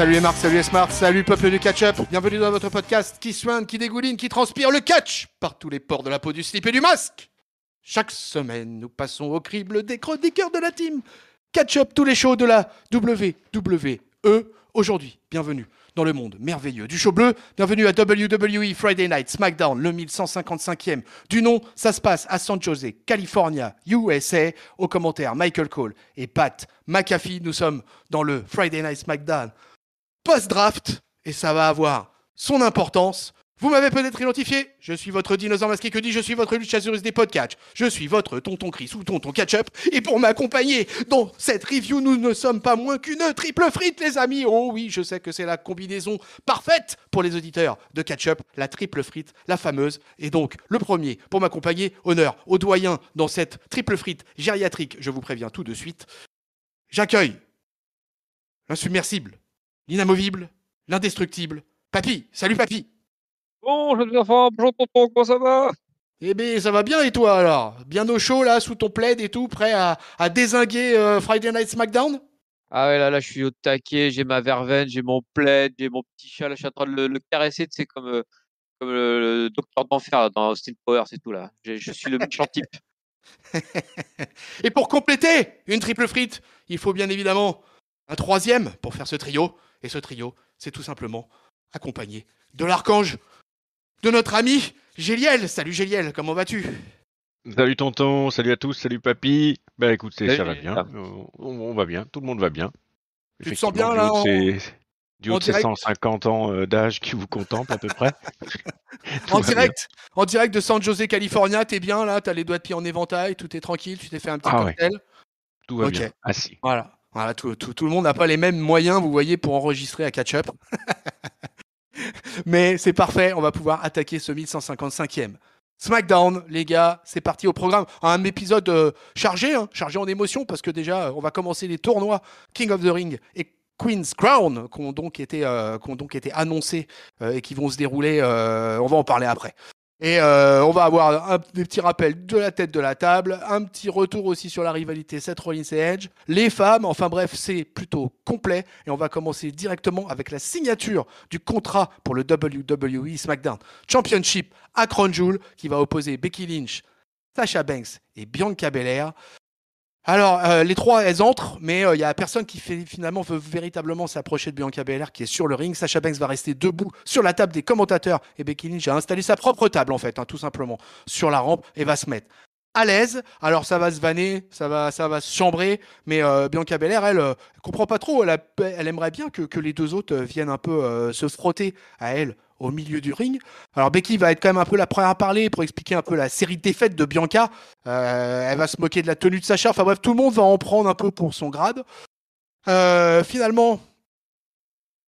Salut les Marc, salut les Smart, salut peuple du catch-up. Bienvenue dans votre podcast qui soigne, qui dégouline, qui transpire le catch par tous les pores de la peau, du slip et du masque. Chaque semaine, nous passons au crible des chroniqueurs de la team. Catch-up, tous les shows de la WWE. Aujourd'hui, bienvenue dans le monde merveilleux du show bleu. Bienvenue à WWE Friday Night SmackDown, le 1155e. Du nom, ça se passe à San Jose, California, USA. Au commentaire, Michael Cole et Pat McAfee. Nous sommes dans le Friday Night SmackDown post-draft et ça va avoir son importance. Vous m'avez peut-être identifié, je suis votre dinosaure masqué que dit, je suis votre luchasaurus des podcasts, je suis votre tonton Chris ou tonton Catch-up, et pour m'accompagner dans cette review, nous ne sommes pas moins qu'une triple frite, les amis. Oh oui, je sais que c'est la combinaison parfaite pour les auditeurs de Catch-up, la triple frite, la fameuse. Et donc, le premier, pour m'accompagner, honneur au doyen dans cette triple frite gériatrique, je vous préviens tout de suite, j'accueille l'insubmersible, l'inamovible, l'indestructible, Papy. Salut Papy. Bonjour les enfants, bonjour tonton, comment ça va? Eh bien, ça va bien et toi alors? Bien au chaud là, sous ton plaid et tout, prêt à dézinguer Friday Night SmackDown? Ah ouais, là, je suis au taquet, j'ai ma verveine, j'ai mon plaid, j'ai mon petit chat, là, je suis en train de le caresser, tu sais, comme le docteur d'enfer là, dans Austin Powers et tout là. Je suis le méchant type. Et pour compléter une triple frite, il faut bien évidemment un troisième pour faire ce trio. Et ce trio, c'est tout simplement accompagné de l'archange, de notre ami Géliel. Salut Géliel, comment vas-tu? Salut tonton, salut à tous, salut papy. Bah écoute, ça va bien, Génial. on va bien, tout le monde va bien. Tu te sens bien là Du haut de ces 150 ans d'âge qui vous contemple à peu près. En direct de San Jose, California, t'es bien là, t'as les doigts de pied en éventail, tout est tranquille, tu t'es fait un petit cocktail. Ouais. Tout va bien, assis. Voilà, tout le monde n'a pas les mêmes moyens, vous voyez, pour enregistrer à catch-up. Mais c'est parfait, on va pouvoir attaquer ce 1155e. SmackDown, les gars, c'est parti au programme. Un épisode chargé en émotions, parce que déjà, on va commencer les tournois King of the Ring et Queen's Crown, qui ont donc été annoncés et qui vont se dérouler, on va en parler après. Et on va avoir des petits rappels de la tête de la table, un petit retour aussi sur la rivalité Seth Rollins et Edge, les femmes, enfin bref, c'est plutôt complet. Et on va commencer directement avec la signature du contrat pour le WWE SmackDown Championship à Crown Jewel, qui va opposer Becky Lynch, Sasha Banks et Bianca Belair. Alors, les trois, elles entrent, mais il n'y a personne qui finalement veut véritablement s'approcher de Bianca Belair qui est sur le ring. Sasha Banks va rester debout sur la table des commentateurs et Becky Lynch a installé sa propre table en fait, tout simplement, sur la rampe et va se mettre à l'aise. Alors ça va se vanner, ça va se chambrer, mais Bianca Belair, elle comprend pas trop. Elle aimerait bien que les deux autres viennent un peu se frotter à elle au milieu du ring. Alors Becky va être quand même un peu la première à parler pour expliquer un peu la série de défaites de Bianca. Elle va se moquer de la tenue de Sacha. Enfin bref, tout le monde va en prendre un peu pour son grade. Finalement,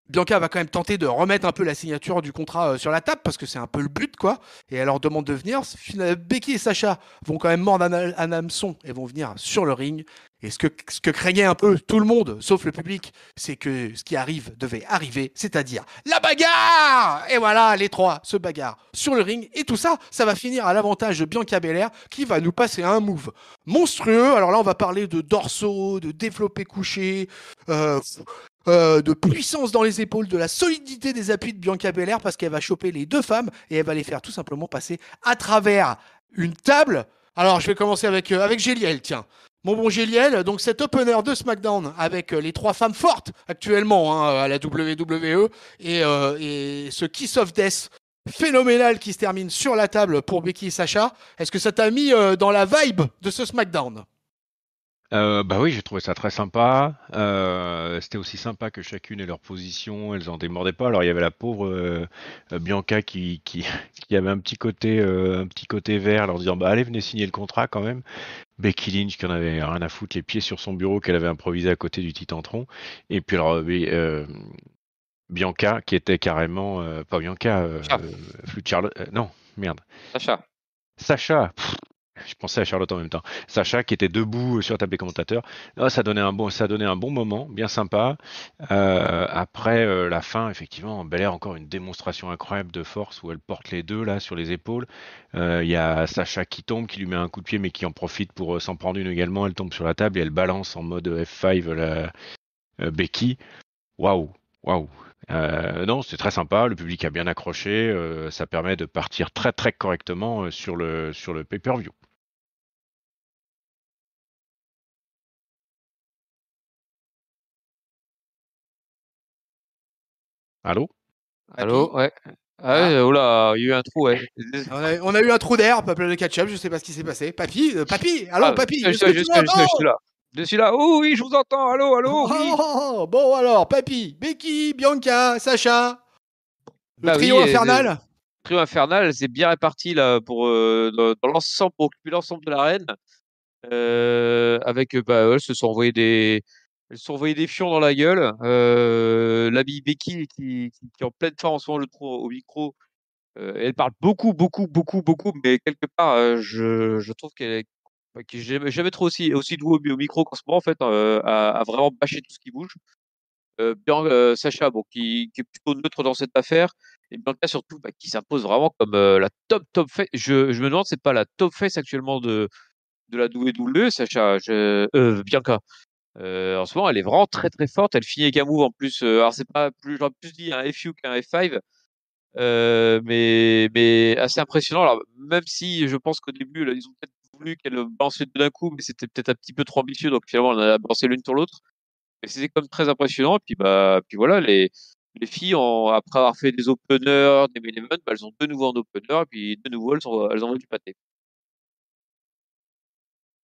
Bianca va quand même tenter de remettre un peu la signature du contrat sur la table parce que c'est un peu le but, quoi. Et elle leur demande de venir. Becky et Sacha vont quand même mordre un hameçon et vont venir sur le ring. Et ce que craignait un peu tout le monde, sauf le public, c'est que ce qui arrive devait arriver, c'est-à-dire la bagarre. Et voilà, les trois se bagarrent sur le ring. Et tout ça, ça va finir à l'avantage de Bianca Belair qui va nous passer un move monstrueux. Alors là, on va parler de dorsaux, de développé couché, de puissance dans les épaules, de la solidité des appuis de Bianca Belair parce qu'elle va choper les deux femmes et elle va les faire tout simplement passer à travers une table. Alors, je vais commencer avec Géliel, tiens. Mon bon Géliel, donc cet opener de SmackDown avec les trois femmes fortes actuellement à la WWE et ce Kiss of Death phénoménal qui se termine sur la table pour Becky et Sacha, est-ce que ça t'a mis dans la vibe de ce SmackDown? Bah oui, j'ai trouvé ça très sympa. C'était aussi sympa que chacune ait leur position, elles en démordaient pas. Alors il y avait la pauvre Bianca qui avait un petit côté vert, leur disant bah allez venez signer le contrat quand même. Becky Lynch qui en avait rien à foutre, les pieds sur son bureau qu'elle avait improvisé à côté du Titantron. Et puis alors Bianca qui était carrément pas Bianca, Flûte Charlotte, non merde. Sacha. Je pensais à Charlotte en même temps. Sacha qui était debout sur la table des commentateurs. Oh, ça donnait un bon moment, bien sympa. Après la fin, effectivement, Belair encore une démonstration incroyable de force où elle porte les deux là sur les épaules. Il y a Sacha qui tombe, qui lui met un coup de pied, mais qui en profite pour s'en prendre une également. Elle tombe sur la table et elle balance en mode F5 la Becky. Waouh, Waouh. Non, c'est très sympa. Le public a bien accroché. Ça permet de partir très très correctement sur le pay-per-view. Allô? Allô, ouais. Ah Ah. ouais, oula, il y a eu un trou, ouais. On a eu un trou d'air, peuple de ketchup, je sais pas ce qui s'est passé. Papy, allô, papy, est-ce que tu Je m'entends? suis là. Je suis là. Oh oui, je vous entends. Allô, allô, oui. Oh, bon alors, papy, Becky, Bianca, Sacha, le Bah trio oui, infernal. trio infernal, c'est bien réparti là pour dans l'ensemble, pour occuper l'ensemble de l'arène. Avec bah ouais, elles se sont envoyé des fions dans la gueule. L'ami Becky qui est en pleine forme en ce moment, je trouve, au micro. Elle parle beaucoup, mais quelque part, je trouve que j'ai jamais trop aussi doué au micro qu'en ce moment, en fait, à vraiment bâcher tout ce qui bouge. Sacha, bon, qui est plutôt neutre dans cette affaire, et Bianca surtout, bah, qui s'impose vraiment comme la top face. Je me demande, c'est pas la top face actuellement de la WWE, Sacha, Bianca. En ce moment, elle est vraiment très très forte. Elle finit avec un move en plus. Alors c'est pas plus, j'aurais plus dit un FU qu'un F5. Mais assez impressionnant. Alors, même si je pense qu'au début, là, ils ont peut-être voulu qu'elle balance les deux d'un coup, mais c'était peut-être un petit peu trop ambitieux, donc finalement, on a balancé l'une sur l'autre. Mais c'était comme très impressionnant. Et puis, bah, puis voilà, les filles, après avoir fait des openers, des main events, bah, elles ont de nouveau en opener, et puis de nouveau, elles envoient du pâté.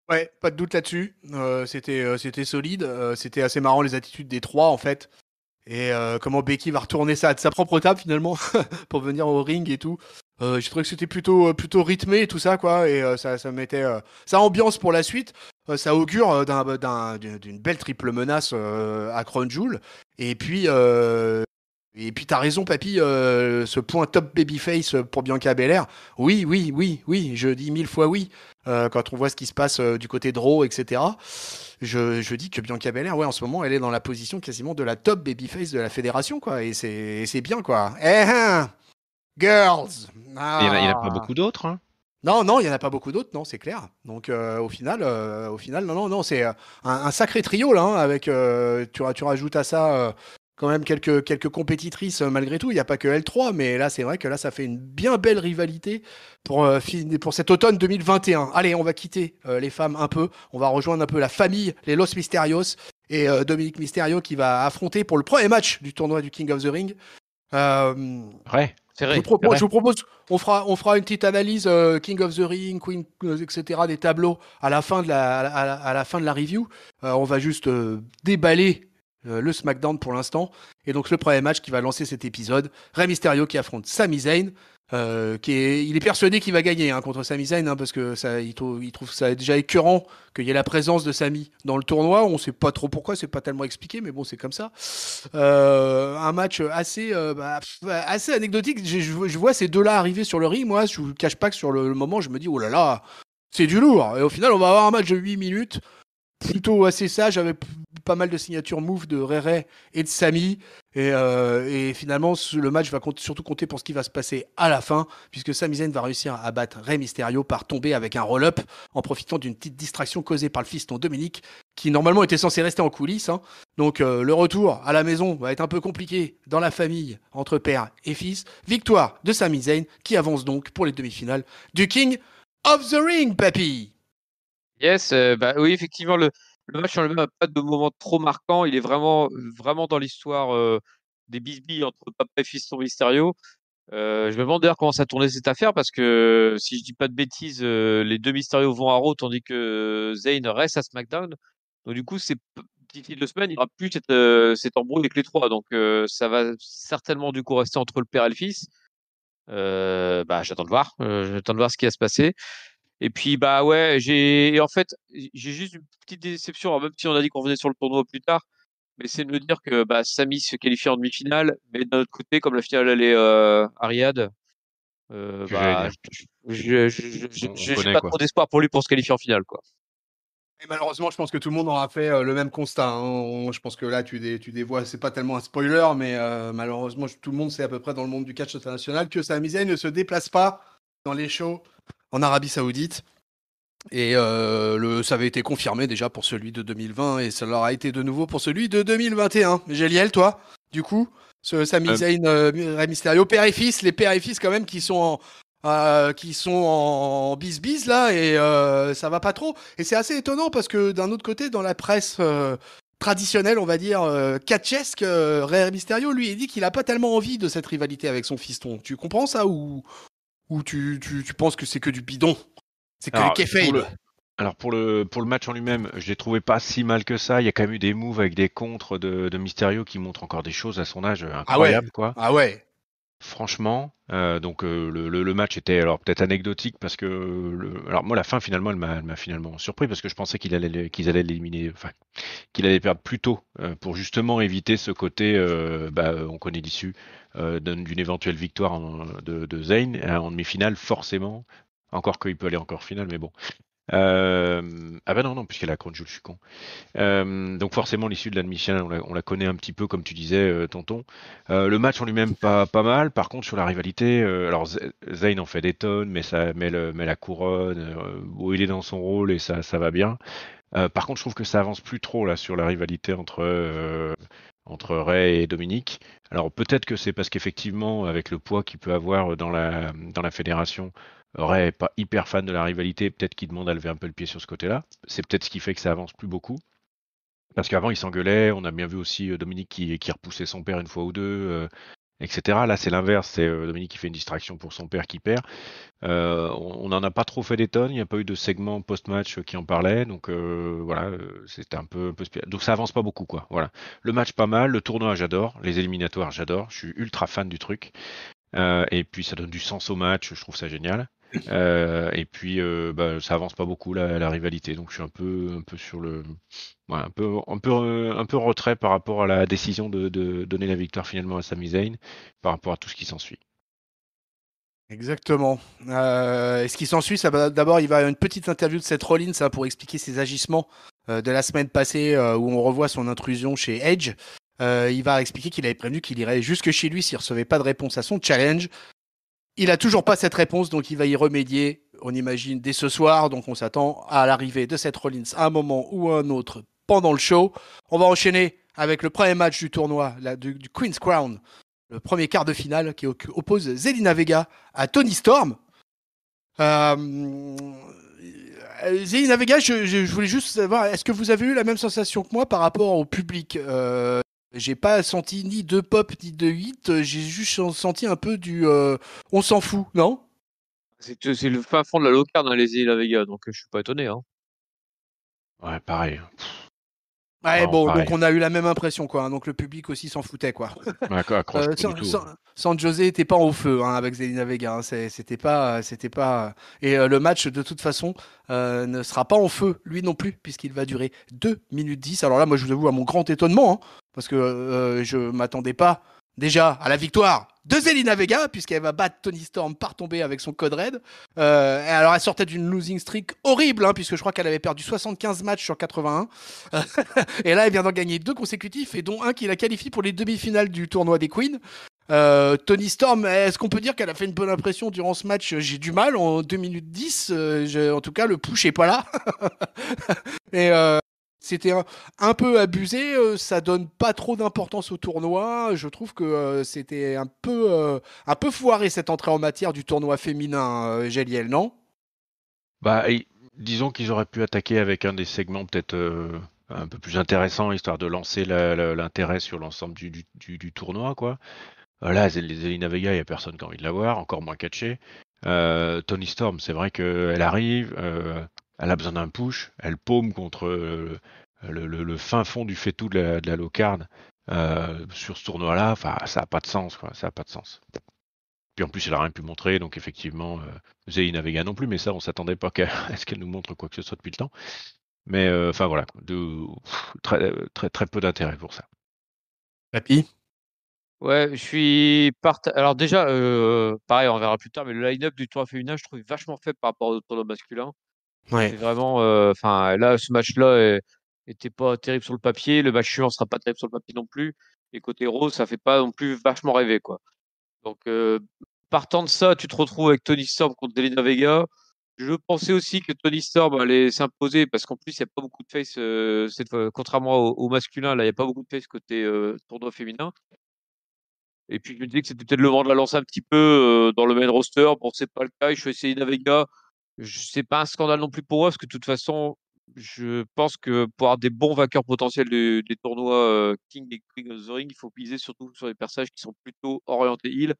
Ouais, pas de doute là-dessus. C'était solide. C'était assez marrant les attitudes des trois en fait. Et comment Becky va retourner ça de sa propre table finalement pour venir au ring et tout. J'ai trouvé que c'était plutôt rythmé et tout ça quoi. Et ça mettait ça ambiance pour la suite. Ça augure d'une belle triple menace à Crown Jewel. Et puis t'as raison papy, ce point top babyface pour Bianca Belair. Oui, je dis 1000 fois oui. Quand on voit ce qui se passe du côté de Raw, etc. Je dis que Bianca Belair, ouais, en ce moment, elle est dans la position quasiment de la top babyface de la fédération, quoi. Et c'est bien, quoi. Girls! Il y en a pas Ah. beaucoup d'autres, hein. Non, il n'y en a pas beaucoup d'autres, non, c'est clair. Donc au final, non, c'est un sacré trio, là, hein, avec, tu rajoutes à ça quand même quelques compétitrices malgré tout. Il n'y a pas que L3, mais là, c'est vrai que là, ça fait une bien belle rivalité pour cet automne 2021. Allez, on va quitter les femmes un peu. On va rejoindre un peu la famille, les Los Mysterios, et Dominique Mysterio qui va affronter pour le premier match du tournoi du King of the Ring. Ouais. Je vous propose, on fera une petite analyse King of the Ring, Queen, etc. des tableaux à la fin de la fin de la review. On va juste déballer le SmackDown pour l'instant. Et donc le premier match qui va lancer cet épisode, Rey Mysterio qui affronte Sami Zayn. Il est persuadé qu'il va gagner contre Sami Zayn parce que il trouve ça déjà écœurant qu'il y ait la présence de Sami dans le tournoi. On sait pas trop pourquoi, c'est pas tellement expliqué, mais bon, c'est comme ça. Un match assez anecdotique. Je vois ces deux-là arriver sur le ring. Moi, je vous cache pas que sur le moment, je me dis, oh là là, c'est du lourd. Et au final, on va avoir un match de 8 minutes plutôt assez sage avec pas mal de signatures move de Rere et de Sami. Et finalement, le match va surtout compter pour ce qui va se passer à la fin, puisque Sami Zayn va réussir à battre Rey Mysterio par tomber avec un roll-up en profitant d'une petite distraction causée par le fiston Dominique, qui normalement était censé rester en coulisses. Hein. Donc le retour à la maison va être un peu compliqué dans la famille entre père et fils. Victoire de Sami Zayn, qui avance donc pour les demi-finales du King of the Ring, papy. Yes, bah oui, effectivement, le match en lui-même n'a pas de moment trop marquant. Il est vraiment dans l'histoire des bisbilles entre papa et fiston Mysterio. Je me demande d'ailleurs comment ça tournait cette affaire parce que si je dis pas de bêtises, les deux Mysterio vont à Raw tandis que Zayn reste à SmackDown. Donc du coup, d'ici 2 semaines, il n'y aura plus cette embrouille avec les trois. Donc ça va certainement du coup rester entre le père et le fils. Bah j'attends de voir. J'attends de voir ce qui va se passer. Et puis bah ouais, et en fait, j'ai juste une petite déception. Alors, même si on a dit qu'on revenait sur le tournoi plus tard, mais c'est de me dire que bah, Sami se qualifie en demi-finale, mais d'un autre côté, comme la finale elle est à Riyad, Que j'allais bah, dire. On j'ai connaît, pas quoi. trop d'espoir pour lui pour se qualifier en finale, quoi. Et malheureusement, je pense que tout le monde aura fait le même constat. Hein. Je pense que là, tu dévoiles, c'est pas tellement un spoiler, mais malheureusement, tout le monde sait à peu près dans le monde du catch international que Sami Zayn ne se déplace pas dans les shows en Arabie Saoudite. Et ça avait été confirmé déjà pour celui de 2020 et ça l'aura été de nouveau pour celui de 2021. Géliel, toi? du coup, ce Sami Zayn, Rey Mysterio, père et fils, les pères et fils quand même qui sont en bis là, et ça va pas trop. Et c'est assez étonnant parce que d'un autre côté, dans la presse traditionnelle, on va dire catchesque, Rey Mysterio, lui, il dit qu'il a pas tellement envie de cette rivalité avec son fiston. Tu comprends ça ou tu penses que c'est que du bidon? C'est que du kayfabe. Alors pour le match en lui-même, je l'ai trouvé pas si mal que ça. Il y a quand même eu des moves avec des contres de Mysterio qui montrent encore des choses à son âge incroyables, quoi. Ah ouais. Franchement, donc le match était alors peut-être anecdotique parce que alors moi la fin finalement elle m'a finalement surpris parce que je pensais qu'ils allaient l'éliminer, enfin qu'il allait perdre plus tôt pour justement éviter ce côté on connaît l'issue d'une éventuelle victoire de Zayn en demi-finale forcément, encore qu'il peut aller encore finale mais bon. Ah bah non, puisqu'elle a Crown Jewel, je suis con. Donc forcément l'issue de la demi-finale, on la connaît un petit peu comme tu disais, tonton. Le match en lui-même pas mal. Par contre sur la rivalité, alors Zayn en fait des tonnes, mais ça met la couronne. Il est dans son rôle et ça va bien. Par contre je trouve que ça avance plus trop là sur la rivalité entre Ray et Dominique. Alors peut-être que c'est parce qu'effectivement avec le poids qu'il peut avoir dans la fédération. Ray est pas hyper fan de la rivalité, peut-être qu'il demande à lever un peu le pied sur ce côté-là. C'est peut-être ce qui fait que ça avance plus beaucoup. Parce qu'avant, ils s'engueulaient. On a bien vu aussi Dominique qui repoussait son père une fois ou deux, etc. Là, c'est l'inverse. C'est Dominique qui fait une distraction pour son père qui perd. On n'en a pas trop fait des tonnes. Il n'y a pas eu de segment post-match qui en parlait. Donc voilà, c'était un peu donc ça avance pas beaucoup, quoi. Voilà. Le match pas mal. Le tournoi, j'adore. Les éliminatoires, j'adore. Je suis ultra fan du truc. Et puis ça donne du sens au match. Je trouve ça génial. Et puis ça avance pas beaucoup la rivalité. Donc je suis un peu sur le un peu retrait par rapport à la décision de donner la victoire finalement à Sami Zayn par rapport à tout ce qui s'ensuit. Exactement. Et ce qui s'ensuit, d'abord, il va y avoir une petite interview de Seth Rollins pour expliquer ses agissements de la semaine passée où on revoit son intrusion chez Edge. Il va expliquer qu'il avait prévenu qu'il irait jusque chez lui s'il recevait pas de réponse à son challenge. Il a toujours pas cette réponse, donc il va y remédier. On imagine dès ce soir, donc on s'attend à l'arrivée de Seth Rollins à un moment ou à un autre pendant le show. On va enchaîner avec le premier match du tournoi, du Queen's Crown, le premier quart de finale qui oppose Zelina Vega à Toni Storm. Zelina Vega, je voulais juste savoir, est-ce que vous avez eu la même sensation que moi par rapport au public? J'ai pas senti ni de pop ni de hit, j'ai juste senti un peu du on s'en fout, non? C'est le fin fond de la locarne, les îles la Vega, donc je suis pas étonné. Hein. Ouais, pareil. Ouais, bon, pareil. Donc on a eu la même impression, quoi. Hein, donc le public aussi s'en foutait, quoi. San José était pas en feu avec Zelina Vega. Hein, c'était pas. Et le match, de toute façon, ne sera pas en feu, lui non plus, puisqu'il va durer 2 minutes 10. Alors là, moi, je vous avoue, à mon grand étonnement, hein, parce que je m'attendais pas déjà à la victoire de Zelina Vega, puisqu'elle va battre Toni Storm par tomber avec son code red. Alors, elle sortait d'une losing streak horrible, hein, puisque je crois qu'elle avait perdu 75 matchs sur 81. Et là, elle vient d'en gagner 2 consécutifs, et dont un qui la qualifie pour les demi-finales du tournoi des Queens. Toni Storm, est-ce qu'on peut dire qu'elle a fait une bonne impression durant ce match? J'ai du mal, en 2 minutes 10. En tout cas, le push est pas là. Et c'était un peu abusé, ça donne pas trop d'importance au tournoi. Je trouve que c'était un peu foiré cette entrée en matière du tournoi féminin, Géliel, non? Disons qu'ils auraient pu attaquer avec un des segments peut-être un peu plus intéressant, histoire de lancer l'intérêt sur l'ensemble du tournoi, quoi. Là, Zelina Vega, il n'y a personne qui a envie de la voir, encore moins catché. Toni Storm, c'est vrai qu'elle arrive, elle a besoin d'un push, elle paume contre le fin fond du faitout de la locarne sur ce tournoi-là. Enfin, ça n'a pas de sens, quoi. Ça n'a pas de sens. Puis en plus, elle n'a rien pu montrer, donc effectivement, Zelina Vega non plus, mais ça, on s'attendait pas à ce qu'elle nous montre quoi que ce soit depuis le temps. Mais enfin voilà, très, très, très peu d'intérêt pour ça. Papy? Ouais, je suis alors déjà, pareil, on verra plus tard, mais le line-up du tournoi féminin, je trouve vachement faible par rapport au tournoi masculin. Ouais. C'est vraiment, enfin là, ce match-là était pas terrible sur le papier. Le match suivant sera pas terrible sur le papier non plus. Et côté Rose, ça fait pas non plus vachement rêver, quoi. Donc, partant de ça, tu te retrouves avec Toni Storm contre Zelina Vega. Je pensais aussi que Toni Storm allait s'imposer parce qu'en plus, il n'y a pas beaucoup de face, cette fois, contrairement au masculin, là, il n'y a pas beaucoup de face côté tournoi féminin. Et puis, je me disais que c'était peut-être le moment de la lancer un petit peu dans le main roster. Bon, c'est pas le cas. Je suis essayé Vega. C'est pas un scandale non plus pour eux parce que de toute façon, je pense que pour avoir des bons vainqueurs potentiels des tournois King et Queen of the Ring, il faut miser surtout sur des personnages qui sont plutôt orientés heal.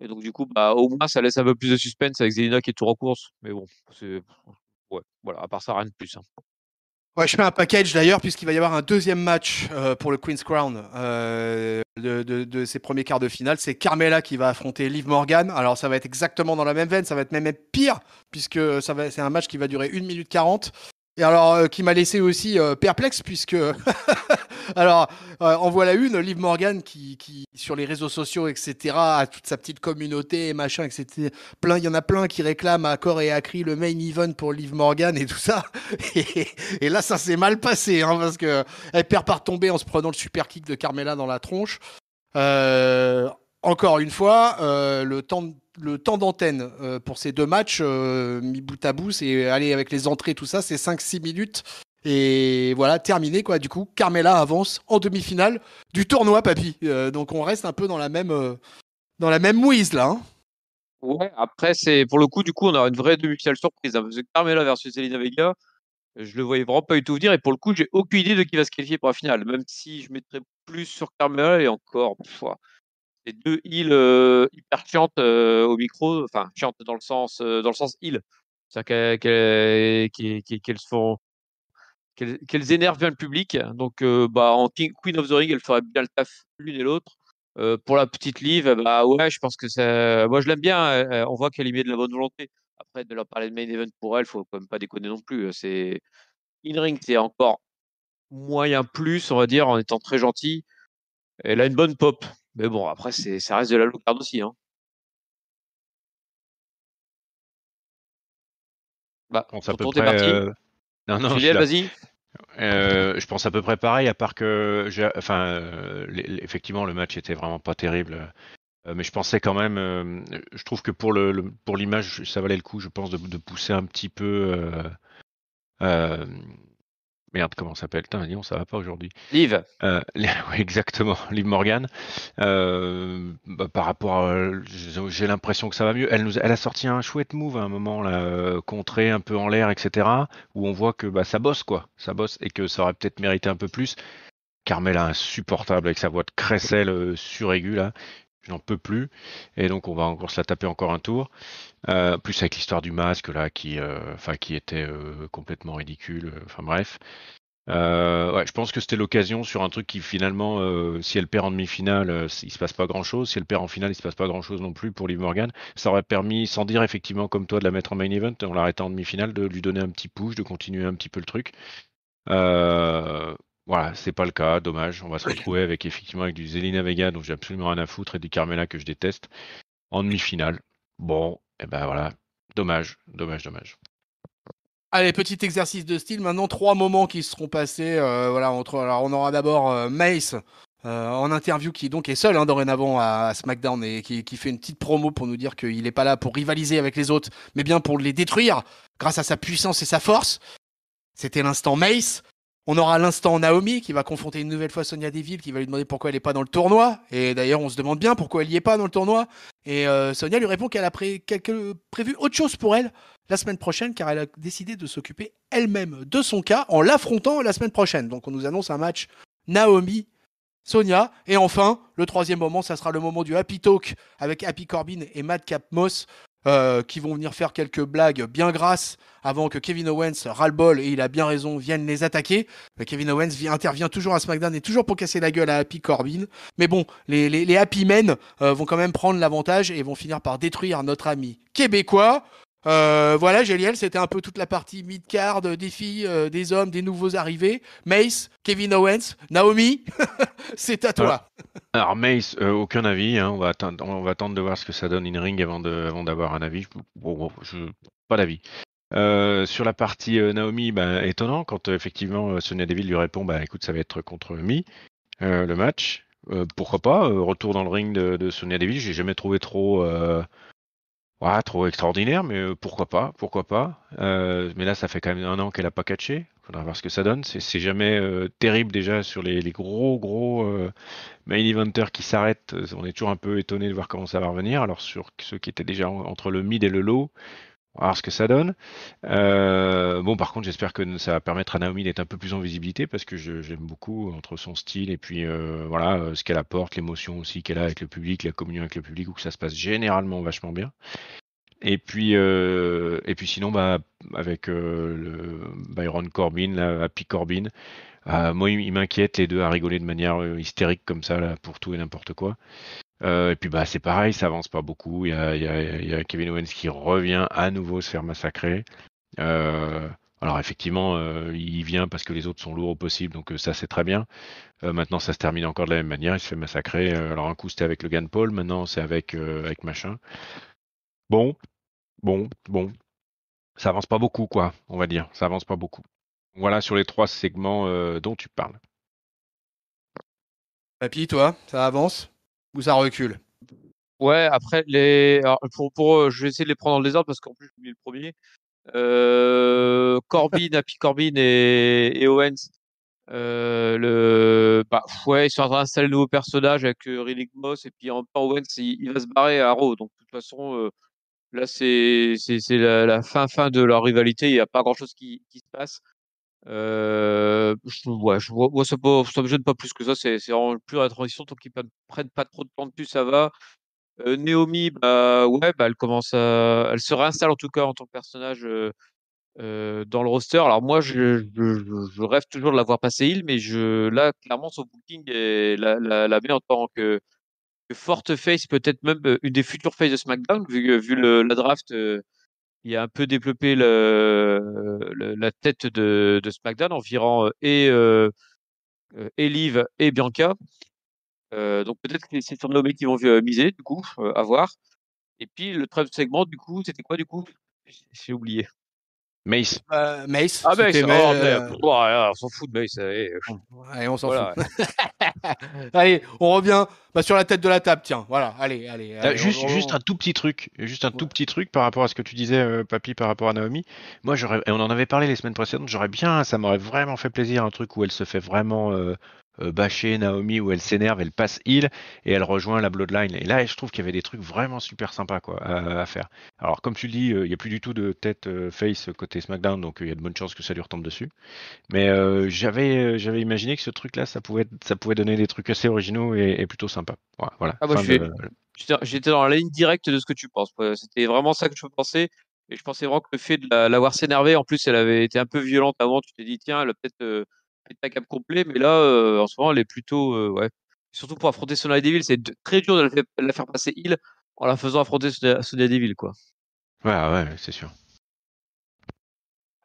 Et donc, du coup, bah, au moins, ça laisse un peu plus de suspense avec Zelina qui est tour en course. Mais bon, ouais, voilà, à part ça, rien de plus. Ouais, je fais un package d'ailleurs, puisqu'il va y avoir un deuxième match pour le Queen's Crown de ces premiers quarts de finale. C'est Carmella qui va affronter Liv Morgan. Alors, ça va être exactement dans la même veine, ça va être même pire, puisque c'est un match qui va durer 1 minute 40. Et alors, qui m'a laissé aussi perplexe, puisque. Alors, on voit la une, Liv Morgan qui, sur les réseaux sociaux, etc., a toute sa petite communauté et machin, etc. Il y en a plein qui réclament à corps et à cri le main event pour Liv Morgan et tout ça. Et là, ça s'est mal passé, hein, parce que elle perd par tomber en se prenant le super kick de Carmella dans la tronche. Encore une fois, le temps d'antenne pour ces deux matchs, mis bout à bout, c'est aller avec les entrées, tout ça, c'est 5-6 minutes. Et voilà, terminé quoi. Du coup, Carmella avance en demi-finale du tournoi, papy. Donc on reste un peu dans la même mouise là. Hein. Ouais, après, pour le coup, du coup, on a une vraie demi-finale surprise. Hein, parce que Carmella versus Zelina Vega, je le voyais vraiment pas du tout venir. Et pour le coup, j'ai aucune idée de qui va se qualifier pour la finale. Même si je mettrais plus sur Carmella et encore, les deux heals hyper chiantes au micro, enfin chiantes dans le sens heal. C'est-à-dire qu'elles énervent bien le public. Donc, en Queen of the Ring, elles feraient bien le taf l'une et l'autre. Pour la petite Liv, bah ouais, je pense que ça. Moi, je l'aime bien. On voit qu'elle y met de la bonne volonté. Après, de leur parler de main event pour elle, faut quand même pas déconner non plus. C'est in-ring, c'est encore moyen plus, on va dire, en étant très gentil. Elle a une bonne pop. Mais bon, après, ça reste de la low card aussi. Hein. Bah, On pense à ton peu tour, t'es parti. près. Non, je suis Juliette, là. vas-y. Je pense à peu près pareil, à part que, effectivement, le match était vraiment pas terrible. Mais je pensais quand même, je trouve que pour l'image, ça valait le coup, je pense, de pousser un petit peu. Merde, comment ça s'appelle? Putain, non, ça va pas aujourd'hui. Liv. Oui, exactement, Liv Morgan. Par rapport à, j'ai l'impression que ça va mieux. Elle a sorti un chouette move à un moment là, contré un peu en l'air, etc. Où on voit que ça bosse quoi, ça bosse et que ça aurait peut-être mérité un peu plus. Carmella insupportable avec sa voix de crécelle suraiguë là. Je n'en peux plus. Et donc on va encore se la taper encore un tour. Plus avec l'histoire du masque là qui était complètement ridicule. Enfin bref. Ouais, je pense que c'était l'occasion sur un truc qui finalement, si elle perd en demi-finale, il se passe pas grand-chose. Si elle perd en finale, il se passe pas grand-chose non plus pour Liv Morgan. Ça aurait permis, sans dire effectivement comme toi, de la mettre en main event, en l'arrêtant en demi-finale, de lui donner un petit push, de continuer un petit peu le truc. Voilà, c'est pas le cas, dommage. On va se retrouver avec du Zelina Vega dont j'ai absolument rien à foutre et du Carmella que je déteste en demi-finale. Bon, et ben voilà, dommage. Allez, petit exercice de style. Maintenant, 3 moments qui seront passés. Alors, on aura d'abord Mace en interview qui donc est seul dorénavant à SmackDown et qui fait une petite promo pour nous dire qu'il n'est pas là pour rivaliser avec les autres, mais bien pour les détruire grâce à sa puissance et sa force. C'était l'instant Mace. On aura l'instant Naomi qui va confronter une nouvelle fois Sonya Deville qui va lui demander pourquoi elle n'est pas dans le tournoi. Et d'ailleurs, on se demande bien pourquoi elle n'y est pas dans le tournoi. Et Sonya lui répond qu'elle a prévu autre chose pour elle la semaine prochaine car elle a décidé de s'occuper elle-même de son cas en l'affrontant la semaine prochaine. Donc on nous annonce un match Naomi Sonya. Et enfin, le troisième moment, ça sera le moment du Happy Talk avec Happy Corbin et Madcap Moss qui vont venir faire quelques blagues bien grasses avant que Kevin Owens ras-le-bol, et il a bien raison, vienne les attaquer. Kevin Owens intervient toujours à SmackDown et toujours pour casser la gueule à Happy Corbin. Mais bon, les Happy Men vont quand même prendre l'avantage et vont finir par détruire notre ami québécois. Voilà, Géliel, c'était un peu toute la partie mid-card, des filles, des hommes, des nouveaux arrivés. Mace, Kevin Owens, Naomi, c'est à toi. Alors Mace, aucun avis. Hein, on va attendre de voir ce que ça donne in-ring avant d'avoir un avis. Pas d'avis. Sur la partie Naomi, étonnant quand effectivement Sonya Deville lui répond écoute, ça va être contre Mi le match. Pourquoi pas retour dans le ring de Sonya Deville. J'ai jamais trouvé trop Ouais, trop extraordinaire, mais pourquoi pas, pourquoi pas. Mais là, ça fait quand même 1 an qu'elle a pas catché. Faudra voir ce que ça donne. C'est jamais terrible déjà sur les gros main eventers qui s'arrêtent. On est toujours un peu étonné de voir comment ça va revenir. Alors sur ceux qui étaient déjà entre le mid et le low, on va voir ce que ça donne. Bon, par contre, j'espère que ça va permettre à Naomi d'être un peu plus en visibilité parce que j'aime beaucoup entre son style et puis voilà ce qu'elle apporte, l'émotion aussi qu'elle a avec le public, la communion avec le public, où ça se passe généralement vachement bien. Et puis sinon, bah, avec le Byron Corbin, là, Happy Corbin, moi, il m'inquiète les deux à rigoler de manière hystérique comme ça, là, pour tout et n'importe quoi. Et puis, bah, c'est pareil, ça avance pas beaucoup. Il y a Kevin Owens qui revient à nouveau se faire massacrer. Euh, alors, effectivement, il vient parce que les autres sont lourds au possible, donc ça, c'est très bien. Maintenant, ça se termine encore de la même manière, il se fait massacrer. Alors, un coup, c'était avec Logan Paul, maintenant, c'est avec machin. Bon, bon. Ça avance pas beaucoup, quoi, on va dire. Ça avance pas beaucoup. Voilà sur les 3 segments dont tu parles. Papy, toi, ça avance ou ça recule? Ouais, après, alors, je vais essayer de les prendre dans le désordre parce qu'en plus, j'ai oublié le premier. Corbin, Happy Corbin et Owens. Ouais, ils sont en train d'installer le nouveau personnage avec Riddick Moss et puis en même temps, Owens, il va se barrer à Raw. Donc, de toute façon, là, c'est la fin de leur rivalité. Il n'y a pas grand-chose qui se passe. Ça me gêne pas plus que ça. C'est vraiment plus la transition. Tant qu'ils prennent pas trop de temps dessus, ça va. Naomi, ouais, elle se réinstalle en tout cas en tant que personnage dans le roster. Alors moi, je rêve toujours de la voir passer heel, mais là, clairement, son booking la met en tant que forte face, peut-être même une des futures faces de SmackDown, vu la draft. Il a un peu développé la tête de SmackDown en virant et Liv et Bianca. Donc peut-être que c'est sur Naomi qui vont miser, du coup, à voir. Et puis le 13 segment, du coup, c'était quoi du coup? J'ai oublié. Mace. Mace, Ah Mace, c'était oh merde, on s'en fout de Mace. Allez, on s'en Voilà. fout. Allez, on revient sur la tête de la table, tiens. Voilà, allez. Juste un tout petit truc, par rapport à ce que tu disais, Papy, par rapport à Naomi. Moi, et on en avait parlé les semaines précédentes, ça m'aurait vraiment fait plaisir un truc où elle se fait vraiment bâcher Naomi, où elle s'énerve, elle passe heel et elle rejoint la Bloodline. Et là, je trouve qu'il y avait des trucs vraiment super sympas quoi, à faire. Alors, comme tu le dis, il n'y a plus du tout de tête face côté SmackDown, donc il y a de bonnes chances que ça lui retombe dessus. Mais j'avais imaginé que ce truc-là, ça pouvait donner des trucs assez originaux et plutôt sympas. Voilà. Ah, moi, j'étais dans la ligne directe de ce que tu penses. C'était vraiment ça que je pensais. Et je pensais vraiment que le fait de l'avoir s'énerver, en plus, elle avait été un peu violente avant. Tu t'es dit, tiens, elle a peut-être fait un cap complet. Mais là, en ce moment, elle est plutôt. Ouais. Surtout pour affronter Sonya Deville, c'est très dur de la faire passer heal en la faisant affronter Sonya Deville, quoi. Ouais, c'est sûr.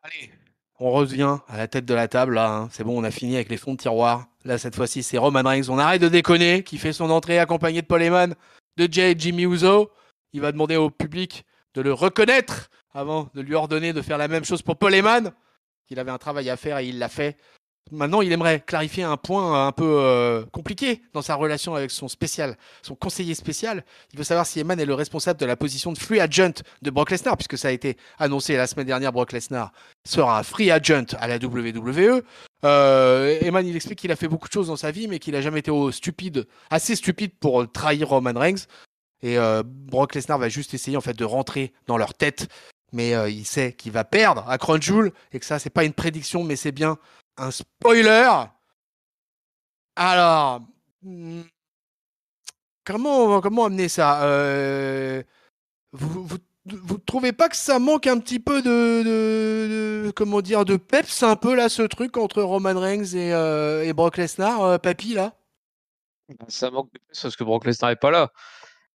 Allez, on revient à la tête de la table, là. Hein. C'est bon, on a fini avec les fonds de tiroir. Là, cette fois-ci, c'est Roman Reigns. On arrête de déconner, qui fait son entrée accompagné de Paul Heyman, de Jay et Jimmy Uso. Il va demander au public de le reconnaître avant de lui ordonner de faire la même chose pour Paul Heyman. Il avait un travail à faire et il l'a fait. Maintenant, il aimerait clarifier un point un peu compliqué dans sa relation avec son conseiller spécial. Il veut savoir si Heyman est le responsable de la position de free agent de Brock Lesnar, puisque ça a été annoncé la semaine dernière. Brock Lesnar sera free agent à la WWE. Heyman, il explique qu'il a fait beaucoup de choses dans sa vie, mais qu'il n'a jamais été assez stupide pour trahir Roman Reigns. Et Brock Lesnar va juste essayer en fait de rentrer dans leur tête, mais il sait qu'il va perdre à Crown Jewel et que ça, c'est pas une prédiction, mais c'est bien un spoiler. Alors, comment amener ça vous trouvez pas que ça manque un petit peu comment dire, de peps un peu là, ce truc entre Roman Reigns et Brock Lesnar, papy là? Ça manque de plus parce que Brock Lesnar n'est pas là.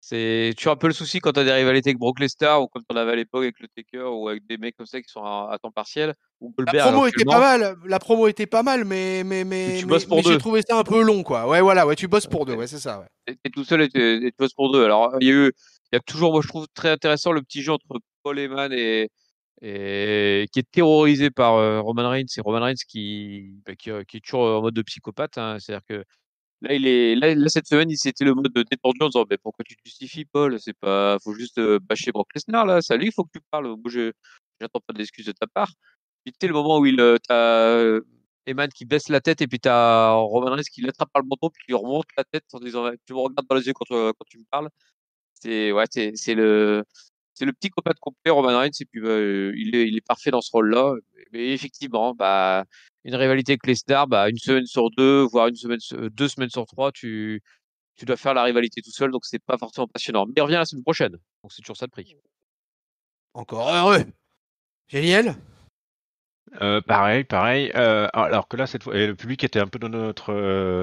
C'est toujours un peu le souci quand tu as des rivalités avec Brock Lesnar ou comme on avait à l'époque avec le Taker ou avec des mecs comme ça qui sont à temps partiel ou La Goldberg promo était pas éventuellement. mal, Tu bosses pour j'ai deux. trouvé ça un peu long, quoi. Ouais, voilà, ouais, tu bosses pour deux, ouais, c'est ça, ouais. T'es tout seul et tu bosses pour deux. Alors, il y a toujours, moi je trouve très intéressant le petit jeu entre Paul Heyman et qui est terrorisé par Roman Reigns. C'est Roman Reigns qui est toujours en mode de psychopathe. Hein. C'est-à-dire que Là, cette semaine, c'était le mode détendu en disant, mais pourquoi tu te justifies, Paul? C'est pas, faut juste bâcher Brock Lesnar, là. C'est à lui qu'il faut que tu parles. Moi, j'attends pas d'excuses de ta part. Puis, tu sais, le moment où t'as Eman qui baisse la tête et puis t'as Roman Reigns qui l'attrape par le menton puis qui remonte la tête en disant, tu me regardes dans les yeux quand tu me parles. Ouais, c'est le petit copain de complet, Roman Reigns, et puis il est parfait dans ce rôle-là. Mais effectivement, bah, une rivalité avec Lesnar, bah, une semaine sur deux, voire 2 semaines sur trois, tu dois faire la rivalité tout seul, donc c'est pas forcément passionnant. Mais il revient la semaine prochaine, donc c'est toujours ça le prix. Encore heureux. Génial. Pareil. Alors que là, cette fois, et le public était un peu dans notre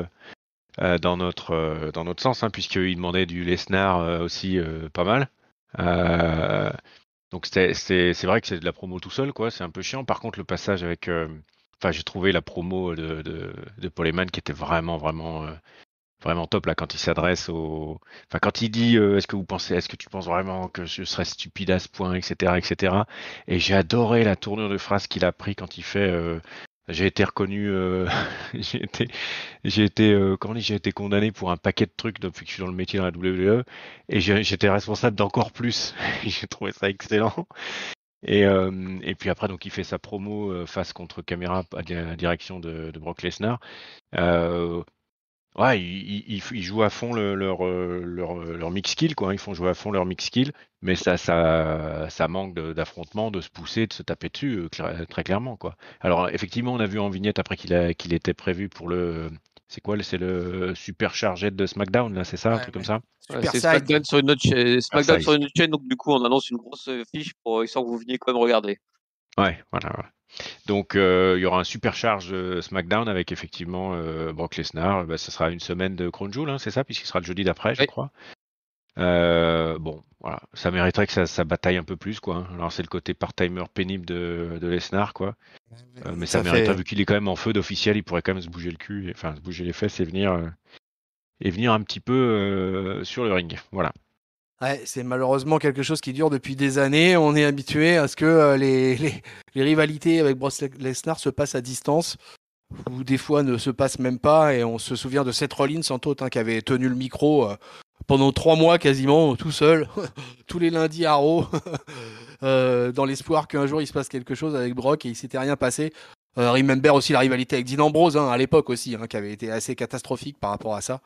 sens, hein, puisqu'il demandait du Lesnar aussi pas mal. Donc c'est vrai que c'est de la promo tout seul, quoi. C'est un peu chiant. Par contre, le passage avec, enfin, j'ai trouvé la promo de Paul Heyman qui était vraiment top là quand il s'adresse enfin quand il dit est-ce que tu penses vraiment que je serais stupide à ce point, etc. Et j'ai adoré la tournure de phrase qu'il a pris quand il fait j'ai été reconnu, comment dire, j'ai été condamné pour un paquet de trucs depuis que je suis dans le métier dans la WWE et j'étais responsable d'encore plus. J'ai trouvé ça excellent. Et puis après, donc il fait sa promo face contre caméra à la direction de Brock Lesnar. Ouais, ils jouent à fond leur mix skill, quoi. Ils font jouer à fond leur mix skill, mais ça manque d'affrontement, de se pousser, de se taper dessus, très clairement, quoi. Alors, effectivement, on a vu en vignette après qu'il était prévu pour c'est le super chargé de SmackDown, là, c'est ça, un truc comme ça? Super C'est side. SmackDown sur une autre chaîne, donc du coup, on annonce une grosse fiche pour histoire que vous veniez quand même regarder. Ouais, voilà. Donc il y aura un super charge SmackDown avec effectivement Brock Lesnar. Ça sera une semaine de Crown Jewel, hein, c'est ça, puisqu'il sera le jeudi d'après, je crois. Bon, voilà, ça mériterait que ça bataille un peu plus, quoi. Hein. Alors c'est le côté part-timer pénible de Lesnar, quoi. Mais ça mériterait, vu qu'il est quand même en feu d'officiel, il pourrait quand même se bouger le cul, enfin se bouger les fesses et venir un petit peu sur le ring. Voilà. Ouais, c'est malheureusement quelque chose qui dure depuis des années. On est habitué à ce que les rivalités avec Brock Lesnar se passent à distance, ou des fois ne se passent même pas. Et on se souvient de Seth Rollins, entre autres, qui avait tenu le micro pendant 3 mois quasiment, tout seul, tous les lundis à Raw, dans l'espoir qu'un jour il se passe quelque chose avec Brock, et il s'était rien passé. Remember aussi la rivalité avec Dean Ambrose, à l'époque aussi, qui avait été assez catastrophique par rapport à ça.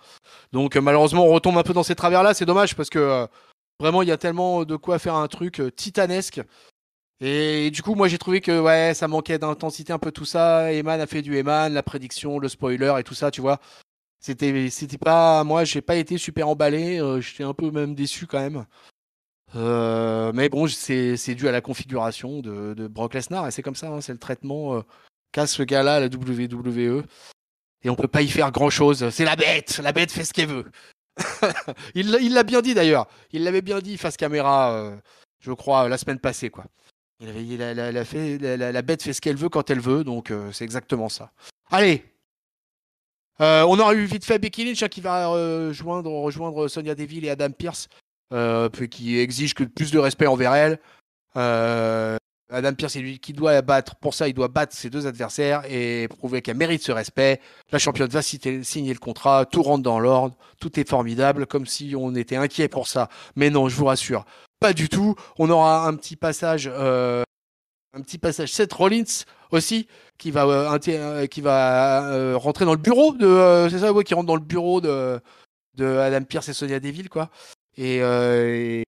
Donc malheureusement, on retombe un peu dans ces travers-là. C'est dommage parce que vraiment, il y a tellement de quoi faire un truc titanesque. Et du coup, moi, j'ai trouvé que ouais, ça manquait d'intensité un peu tout ça. Eman a fait du Eman, la prédiction, le spoiler et tout ça, tu vois. C'était pas, moi, j'ai pas été super emballé. J'étais un peu même déçu quand même. Mais bon, c'est dû à la configuration de Brock Lesnar, et c'est comme ça, hein, c'est le traitement qu'a ce gars-là à la WWE. Et on peut pas y faire grand-chose. C'est la bête fait ce qu'elle veut. Il l'a bien dit d'ailleurs. Il l'avait bien dit face caméra, je crois, la semaine passée, quoi. La bête fait ce qu'elle veut quand elle veut, donc c'est exactement ça. Allez, on aura eu vite fait Becky Lynch qui va rejoindre Sonya Deville et Adam Pearce, puis qui exige plus de respect envers elle. Adam Pearce, c'est lui qui doit battre. Pour ça, il doit battre ses 2 adversaires et prouver qu'elle mérite ce respect. La championne va signer le contrat, tout rentre dans l'ordre, tout est formidable, comme si on était inquiet pour ça. Mais non, je vous rassure, pas du tout. On aura un petit passage Seth Rollins aussi, qui va rentrer dans le bureau de, c'est ça, ouais, qui rentre dans le bureau de Adam Pearce et Sonya Deville, quoi. Et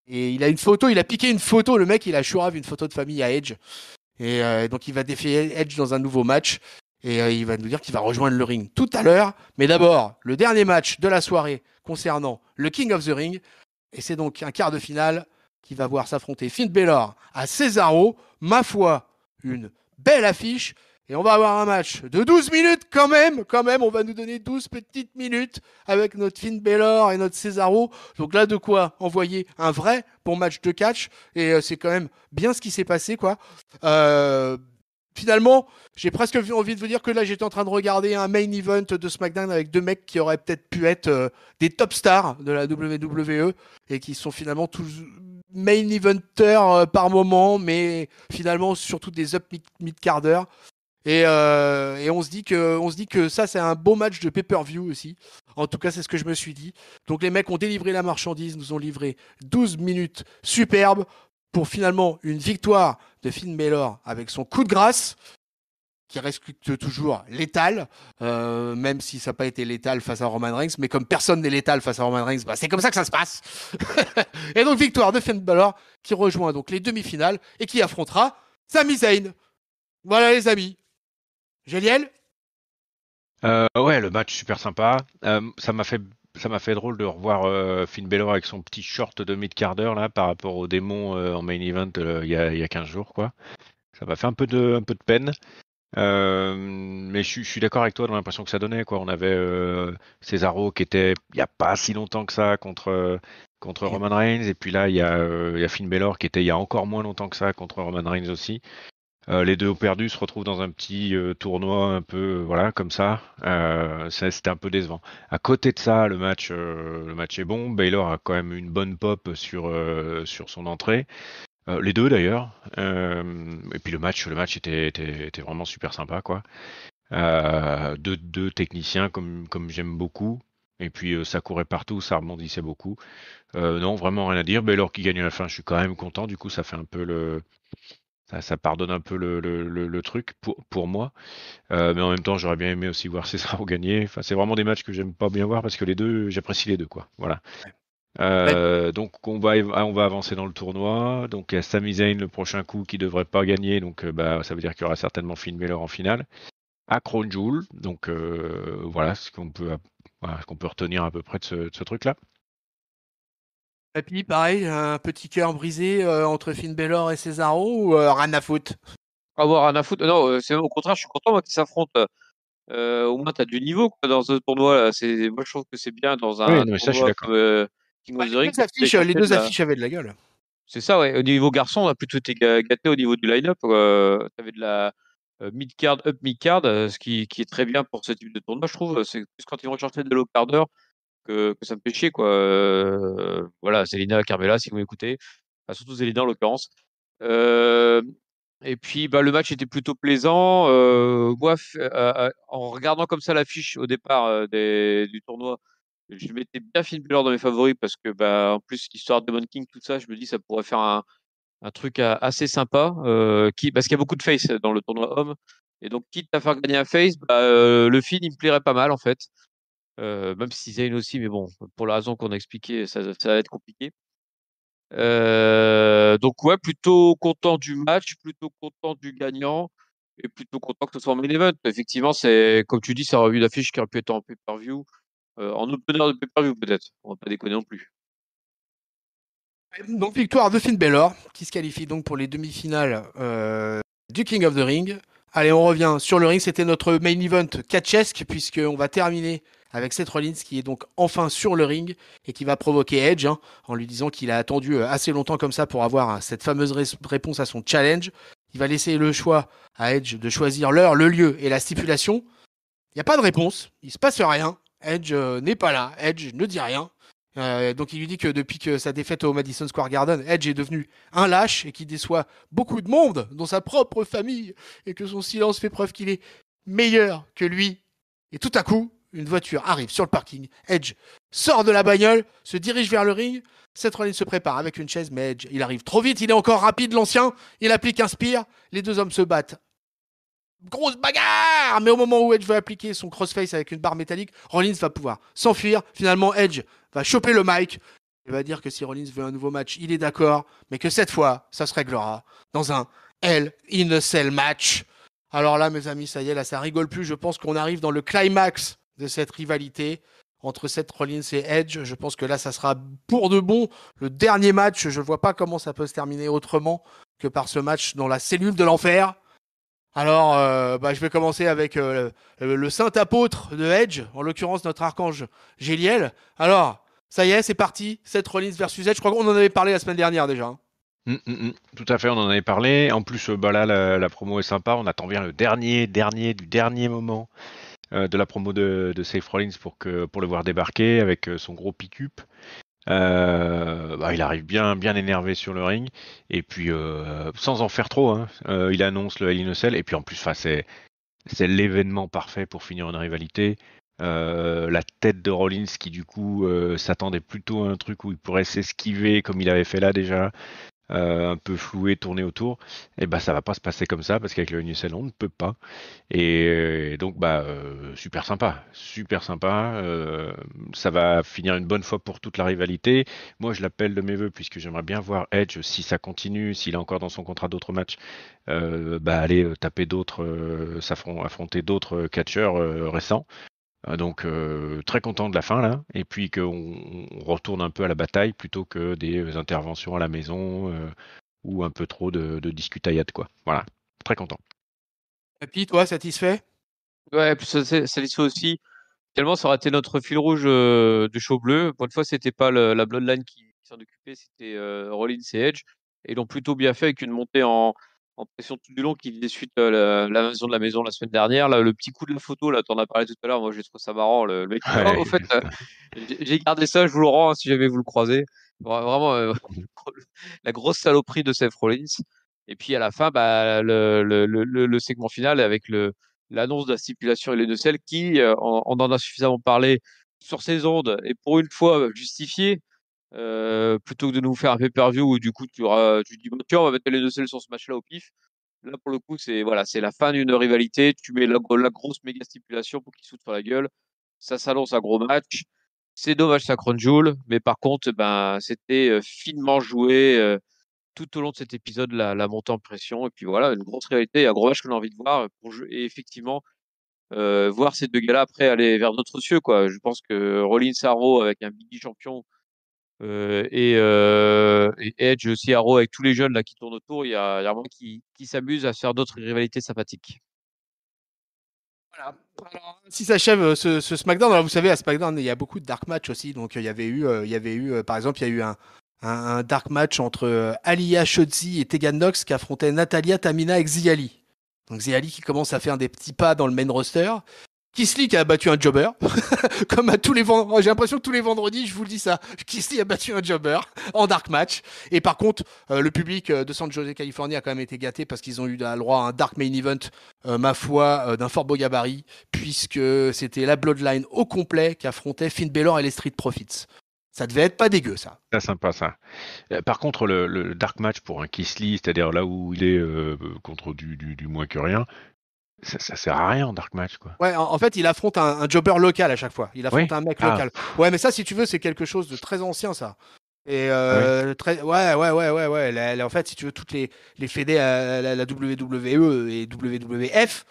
il a une photo, il a piqué une photo, le mec, il a chouravé une photo de famille à Edge. Et donc il va défier Edge dans un nouveau match. Et il va nous dire qu'il va rejoindre le ring tout à l'heure. Mais d'abord, le dernier match de la soirée concernant le King of the Ring. Et c'est donc un quart de finale qui va voir s'affronter Finn Balor à Cesaro. Ma foi, une belle affiche. Et on va avoir un match de 12 minutes quand même, on va nous donner 12 petites minutes avec notre Finn Balor et notre Cesaro. Donc là, de quoi envoyer un vrai bon match de catch. Et c'est quand même bien ce qui s'est passé, quoi. Finalement, j'ai presque envie de vous dire que là, j'étais en train de regarder un main event de SmackDown avec 2 mecs qui auraient peut-être pu être des top stars de la WWE et qui sont finalement tous main eventers par moment, mais finalement surtout des up mid-carders. Et on se dit que ça, c'est un beau match de pay-per-view aussi. En tout cas, c'est ce que je me suis dit. Donc les mecs ont délivré la marchandise, nous ont livré 12 minutes superbes pour finalement une victoire de Finn Balor avec son coup de grâce, qui reste toujours létal, même si ça n'a pas été létal face à Roman Reigns, mais comme personne n'est létal face à Roman Reigns, bah, c'est comme ça que ça se passe. Et donc victoire de Finn Balor, qui rejoint donc les demi-finales et qui affrontera Sami Zayn. Voilà les amis. Génial. Ouais, le match super sympa. Ça m'a fait drôle de revoir Finn Balor avec son petit short de mid-quart d'heure là par rapport au démon en main event il y a 15 jours quoi. Ça m'a fait un peu de peine. Mais je suis d'accord avec toi dans l'impression que ça donnait quoi. On avait Cesaro qui était il y a pas si longtemps que ça contre Roman Reigns et puis là il y a Finn Balor qui était il y a encore moins longtemps que ça contre Roman Reigns aussi. Les deux perdus se retrouvent dans un petit tournoi un peu voilà comme ça. C'était un peu décevant. À côté de ça, le match est bon. Baylor a quand même une bonne pop sur son entrée. Les deux d'ailleurs. Et puis le match était vraiment super sympa quoi. Deux techniciens comme j'aime beaucoup. Et puis ça courait partout, ça rebondissait beaucoup. Non, vraiment rien à dire. Baylor qui gagne à la fin, je suis quand même content. Du coup, ça fait un peu ça pardonne un peu le truc pour moi. Mais en même temps, j'aurais bien aimé aussi voir Cesaro gagner. Enfin, c'est vraiment des matchs que j'aime pas bien voir parce que les deux, j'apprécie les deux, quoi. Voilà. Donc on va avancer dans le tournoi. Donc il y a Sami Zayn le prochain coup qui devrait pas gagner. Donc ça veut dire qu'il y aura certainement Finn Balor en finale. À Crown Jewel. Donc voilà ce qu'on peut retenir à peu près de ce truc-là. Et puis, pareil, un petit cœur brisé entre Finn Balor et Cesaro ou rien à foutre? Avoir rien à foutre. Non, au contraire, je suis content moi qu'ils s'affrontent. Au moins, tu as du niveau quoi, dans ce tournoi. Moi, je trouve que c'est bien dans Oui, un non, ça, je suis tournoi d'accord. comme King of the Ring. Les deux affiches avaient de la gueule. C'est ça, ouais. Au niveau garçon, on a plutôt été gâté au niveau du line-up. Tu avais de la mid-card, up mid-card, ce qui est très bien pour ce type de tournoi, je trouve. C'est plus quand ils vont chercher de low-carder que ça me fait chier, quoi. Voilà, Zelina, Carmella, si vous m'écoutez. Enfin, surtout Zelina, en l'occurrence. Et puis, le match était plutôt plaisant. Moi, en regardant comme ça l'affiche au départ du tournoi, je mettais bien Finn Balor dans mes favoris parce que, en plus, l'histoire de Demon King, tout ça, je me dis ça pourrait faire un truc assez sympa. Parce qu'il y a beaucoup de face dans le tournoi homme. Et donc, quitte à faire gagner un face, le Finn, il me plairait pas mal, en fait. Même si Zayn aussi, mais bon, pour la raison qu'on a expliqué, ça va être compliqué. Donc ouais, plutôt content du match, plutôt content du gagnant et plutôt content que ce soit en main event. Effectivement, c'est comme tu dis, c'est un revue d'affiche qui aurait pu être en pay-per-view, en opener de pay-per-view peut-être. On va pas déconner non plus. Donc victoire de Finn Balor qui se qualifie donc pour les demi-finales du King of the Ring. Allez, on revient sur le ring. C'était notre main event catchesque puisqu'on va terminer avec Seth Rollins qui est donc enfin sur le ring et qui va provoquer Edge en lui disant qu'il a attendu assez longtemps comme ça pour avoir cette fameuse réponse à son challenge. Il va laisser le choix à Edge de choisir l'heure, le lieu et la stipulation. Il n'y a pas de réponse, il se passe rien. Edge n'est pas là, Edge ne dit rien. Donc il lui dit que depuis que sa défaite au Madison Square Garden, Edge est devenu un lâche et qu'il déçoit beaucoup de monde, dont sa propre famille, et que son silence fait preuve qu'il est meilleur que lui. Et tout à coup, une voiture arrive sur le parking. Edge sort de la bagnole, se dirige vers le ring. Seth Rollins se prépare avec une chaise, mais Edge, il arrive trop vite, il est encore rapide, l'ancien. Il applique un spear. Les deux hommes se battent. Grosse bagarre! Mais au moment où Edge va appliquer son crossface avec une barre métallique, Rollins va pouvoir s'enfuir. Finalement, Edge va choper le mic. Il va dire que si Rollins veut un nouveau match, il est d'accord, mais que cette fois, ça se réglera dans un Hell in a Cell match. Alors là, mes amis, ça y est, là, ça rigole plus. Je pense qu'on arrive dans le climax de cette rivalité entre Seth Rollins et Edge. Je pense que là, ça sera pour de bon le dernier match. Je ne vois pas comment ça peut se terminer autrement que par ce match dans la cellule de l'enfer. Alors, je vais commencer avec le saint apôtre de Edge, en l'occurrence notre archange Géliel. Alors, ça y est, c'est parti. Seth Rollins versus Edge. Je crois qu'on en avait parlé la semaine dernière déjà. Tout à fait, on en avait parlé. En plus, là, la promo est sympa. On attend bien le dernier moment de la promo de Seth Rollins pour le voir débarquer avec son gros pick-up. Il arrive bien énervé sur le ring et puis sans en faire trop, il annonce le Hell in a Cell et puis en plus, c'est c'est l'événement parfait pour finir une rivalité. La tête de Rollins qui du coup s'attendait plutôt à un truc où il pourrait s'esquiver comme il avait fait là déjà, un peu floué, tourner autour, et bah ça va pas se passer comme ça parce qu'avec le NuSL on ne peut pas. Et donc super sympa, super sympa. Ça va finir une bonne fois pour toute la rivalité. Moi je l'appelle de mes voeux puisque j'aimerais bien voir Edge si ça continue, s'il a encore dans son contrat d'autres matchs, aller taper d'autres, affronter d'autres catcheurs récents. Donc très content de la fin là, et puis qu'on retourne un peu à la bataille plutôt que des interventions à la maison ou un peu trop de discutaillades quoi. Voilà, très content. Et puis toi, satisfait? Ouais, puis ça satisfait aussi. Finalement, ça aurait été notre fil rouge du show bleu. Pour une fois, c'était pas la Bloodline qui s'en occupait, c'était Rollins et Edge. Et ils l'ont plutôt bien fait avec une montée en pression tout du long qui faisait suite à l'invasion de la maison la semaine dernière. Là, le petit coup de la photo, là, t'en as parlé tout à l'heure. Moi, j'ai trouvé ça marrant. Le mec, dit, Ouais, au fait, j'ai gardé ça, je vous le rends si jamais vous le croisez. Vraiment, la grosse saloperie de Seth Rollins. Et puis à la fin, le segment final avec l'annonce de la stipulation et les deux celles qui, on en a suffisamment parlé sur ces ondes et pour une fois justifié, plutôt que de nous faire un pay-per-view où du coup tu dis bah, tiens on va mettre les deux celles sur ce match-là au pif. Là pour le coup c'est la fin d'une rivalité, tu mets la grosse méga stipulation pour qu'ils sautent sur la gueule. Ça s'annonce un gros match. C'est dommage ça Crown Jewel, mais par contre c'était finement joué tout au long de cet épisode, la montée en pression. Et puis voilà, une grosse réalité, un gros match qu'on a envie de voir. Et effectivement, voir ces deux gars-là après aller vers d'autres cieux, quoi. Je pense que Rollins Arrow avec un Big E champion et Edge aussi Arrow avec tous les jeunes là qui tournent autour, il y a un monde qui s'amuse à se faire d'autres rivalités sympathiques. Voilà. Alors, si s'achève ce SmackDown, alors vous savez, à SmackDown, il y a beaucoup de dark match aussi. Donc, il y avait eu par exemple, il y a eu un dark match entre Aliyah Shotzi et Tegan Nox qui affrontaient Natalia, Tamina et Xiali. Donc, Xiali qui commence à faire des petits pas dans le main roster. Keith Lee qui a battu un jobber, comme à tous les vendredis. J'ai l'impression que tous les vendredis, je vous le dis ça. Keith Lee a battu un jobber en dark match. Et par contre, le public de San Jose, Californie, a quand même été gâté parce qu'ils ont eu le droit à un dark main event, ma foi, d'un fort beau gabarit, puisque c'était la Bloodline au complet qui affrontait Finn Balor et les Street Profits. Ça devait être pas dégueu, ça. C'est sympa ça. Par contre, le dark match pour un Keith Lee, c'est-à-dire là où il est contre du moins que rien, ça sert à rien en dark match quoi. Ouais, en fait, il affronte un jobber local à chaque fois. Il affronte un mec local. Ouais, mais ça, si tu veux, c'est quelque chose de très ancien, ça. Et ouais. En fait, si tu veux, toutes les fédés à la WWE et WWF,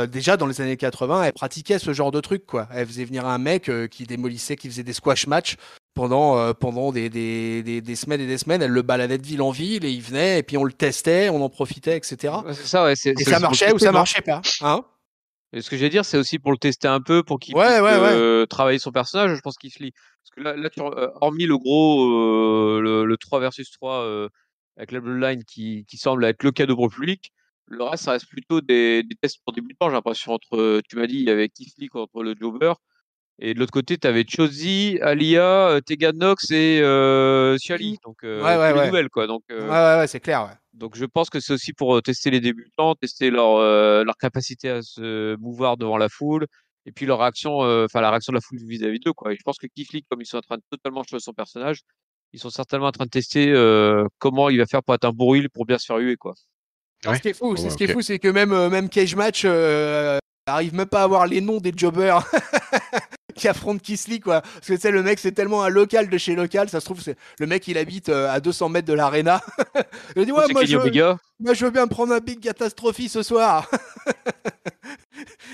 déjà dans les années 80, elles pratiquaient ce genre de truc, quoi. Elles faisaient venir un mec qui démolissait, qui faisait des squash matchs pendant des semaines et des semaines. Elle le baladait de ville en ville et il venait et puis on le testait, on en profitait, etc. Ouais, c'est ça, ouais. Et ça marchait ou ça marchait pas, hein. Et ce que j'allais dire, c'est aussi pour le tester un peu, pour qu'il puisse travailler son personnage. Je pense qu'il se lie. Parce que là hormis le gros, le 3 versus 3 avec la Bloodline qui semble être le cadeau pour le public, le reste, ça reste plutôt des tests pour débutants. J'ai l'impression tu m'as dit, il y avait Keith Lee contre le Jobber. Et de l'autre côté, tu avais Chozzy, Aliyah, Tegan Nox et Ciali. Donc, les nouvelles, quoi. Donc, ouais, c'est clair, ouais. Donc je pense que c'est aussi pour tester les débutants, tester leur capacité à se mouvoir devant la foule, et puis leur réaction, la réaction de la foule vis-à-vis d'eux, quoi. Et je pense que Keith Lee, comme ils sont en train de totalement changer son personnage, ils sont certainement en train de tester comment il va faire pour être un bourril pour bien se faire huer, quoi. Ouais. Ce qui est fou, c'est que même Cage Match arrive même pas à avoir les noms des jobbers qui affrontent Keith Lee, quoi. Parce que tu sais, le mec, c'est tellement un local de chez local, ça se trouve, le mec, il habite à 200 mètres de l'arena. Il dit, ouais, moi je veux bien me prendre un Big Catastrophe ce soir.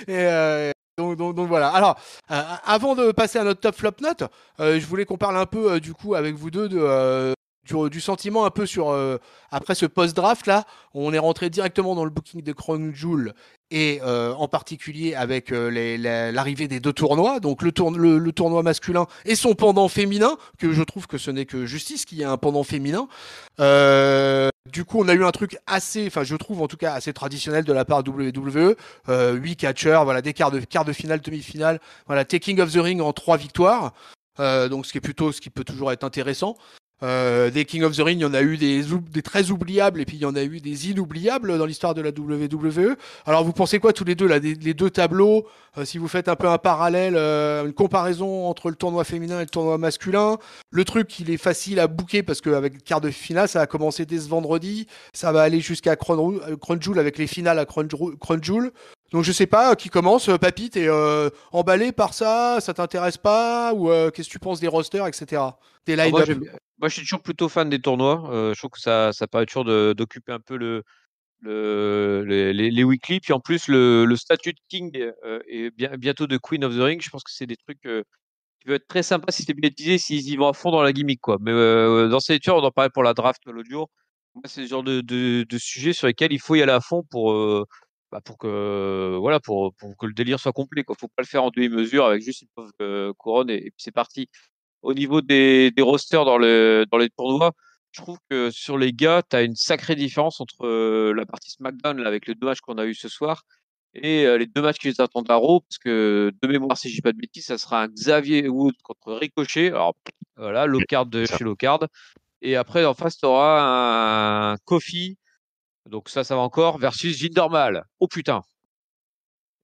Et donc voilà. Alors, avant de passer à notre top flop note, je voulais qu'on parle un peu du coup avec vous deux du sentiment un peu sur après ce post-draft là, on est rentré directement dans le booking de Crown Jewel et en particulier avec l'arrivée des deux tournois, donc le tournoi masculin et son pendant féminin, que je trouve que ce n'est que justice qu'il y ait un pendant féminin. Du coup, on a eu un truc assez, enfin je trouve en tout cas assez traditionnel de la part de WWE, 8 catcheurs, voilà, des quarts de finale, demi-finale, voilà, Taking of the Ring en 3 victoires. Donc ce qui peut toujours être intéressant. Des King of the Ring, il y en a eu des très oubliables et puis il y en a eu des inoubliables dans l'histoire de la WWE. Alors vous pensez quoi tous les deux là, les deux tableaux, si vous faites un peu un parallèle, une comparaison entre le tournoi féminin et le tournoi masculin, le truc il est facile à booker parce qu'avec le quart de finale ça a commencé dès ce vendredi, ça va aller jusqu'à Crown Jewel avec les finales à Crown Jewel. Donc je sais pas, qui commence, Papy, t'es emballé par ça, ça t'intéresse pas, ou qu'est-ce que tu penses des rosters, etc. Des line-up. Moi, je suis toujours plutôt fan des tournois. Je trouve que ça permet toujours d'occuper un peu les weekly. Puis en plus, le statut de King et bientôt de Queen of the Ring, je pense que c'est des trucs qui peuvent être très sympas si c'est bien utilisé, s'ils y vont à fond dans la gimmick, quoi. Mais dans ces tours, on en parlait pour la draft l'autre jour. Moi, c'est le genre de sujet sur lesquels il faut y aller à fond pour que le délire soit complet, quoi. Faut pas le faire en demi-mesure avec juste une pauvre couronne et puis c'est parti. Au niveau des rosters dans les tournois, je trouve que sur les gars, tu as une sacrée différence entre la partie SmackDown là, avec les 2 matchs qu'on a eu ce soir et les 2 matchs qui nous attendent à Raw, parce que de mémoire, si je dis pas de bêtises, ça sera un Xavier Wood contre Ricochet. Alors voilà, low card de chez low card. Et après, en face, tu auras un Kofi. Donc ça va encore, versus Jinder Mahal. Oh putain.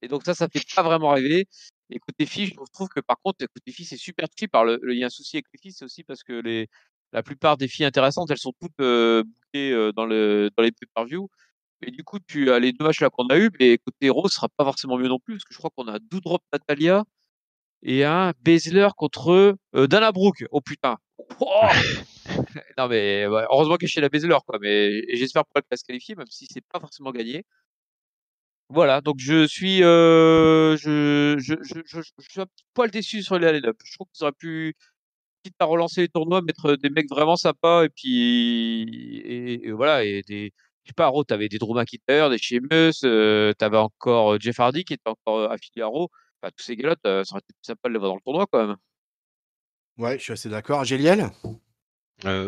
Et donc ça fait pas vraiment rêver. Et côté filles, je trouve que par contre, côté filles, c'est super cheap. Alors, il y a un souci avec les filles, c'est aussi parce que la plupart des filles intéressantes, elles sont toutes bookées dans les pay-per-view. Et du coup, tu as les 2 matchs là qu'on a eu, mais côté héros, ce sera pas forcément mieux non plus, parce que je crois qu'on a Doudrop Natalia et un Baszler contre Dana Brooke. Oh putain. Oh non mais ouais, heureusement que chez la Baszler, quoi. Mais et j'espère pouvoir se qualifier, même si c'est pas forcément gagné. Voilà, donc je suis, je suis un petit poil déçu sur les line-up. Je trouve qu'ils auraient pu, quitte à relancer les tournois, mettre des mecs vraiment sympas et puis et voilà et je sais pas, à Raw, t'avais des Drew McIntyre, des Sheamus, t'avais encore Jeff Hardy qui était encore affilié à Raw. Enfin, tous ces gars-là, ça aurait été plus sympa de les voir dans le tournoi quand même. Ouais, je suis assez d'accord. Géliel?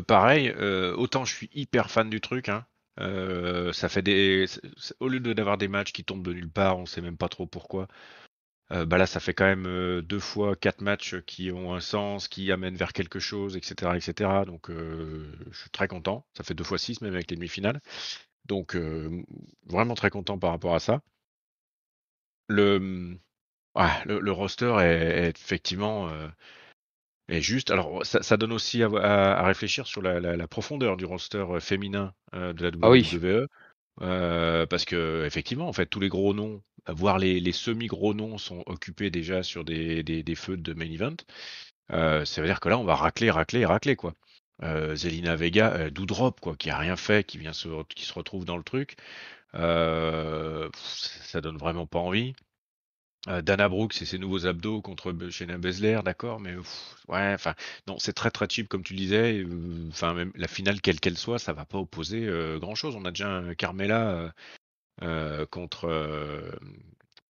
Pareil, autant je suis hyper fan du truc, hein. Ça fait au lieu d'avoir des matchs qui tombent de nulle part, on sait même pas trop pourquoi. Bah là, ça fait quand même 2 fois 4 matchs qui ont un sens, qui amènent vers quelque chose, etc., etc. Donc, je suis très content. Ça fait 2 fois 6 même avec les demi-finales. Donc, vraiment très content par rapport à ça. Le, le roster est effectivement est juste. Alors, ça donne aussi à réfléchir sur la profondeur du roster féminin de la Ah oui. WWE. Parce que effectivement, en fait, tous les gros noms, voire les semi-gros noms, sont occupés déjà sur des feuds de main event. Ça veut dire que là, on va racler, quoi. Zelina Vega, Doudrop, quoi, qui a rien fait, qui se retrouve dans le truc. Ça donne vraiment pas envie. Dana Brooks et ses nouveaux abdos contre Shayna Baszler, d'accord, mais ouais, enfin, non, c'est très très cheap comme tu le disais. Enfin, même la finale quelle qu'elle soit, ça va pas opposer grand chose. On a déjà un Carmella contre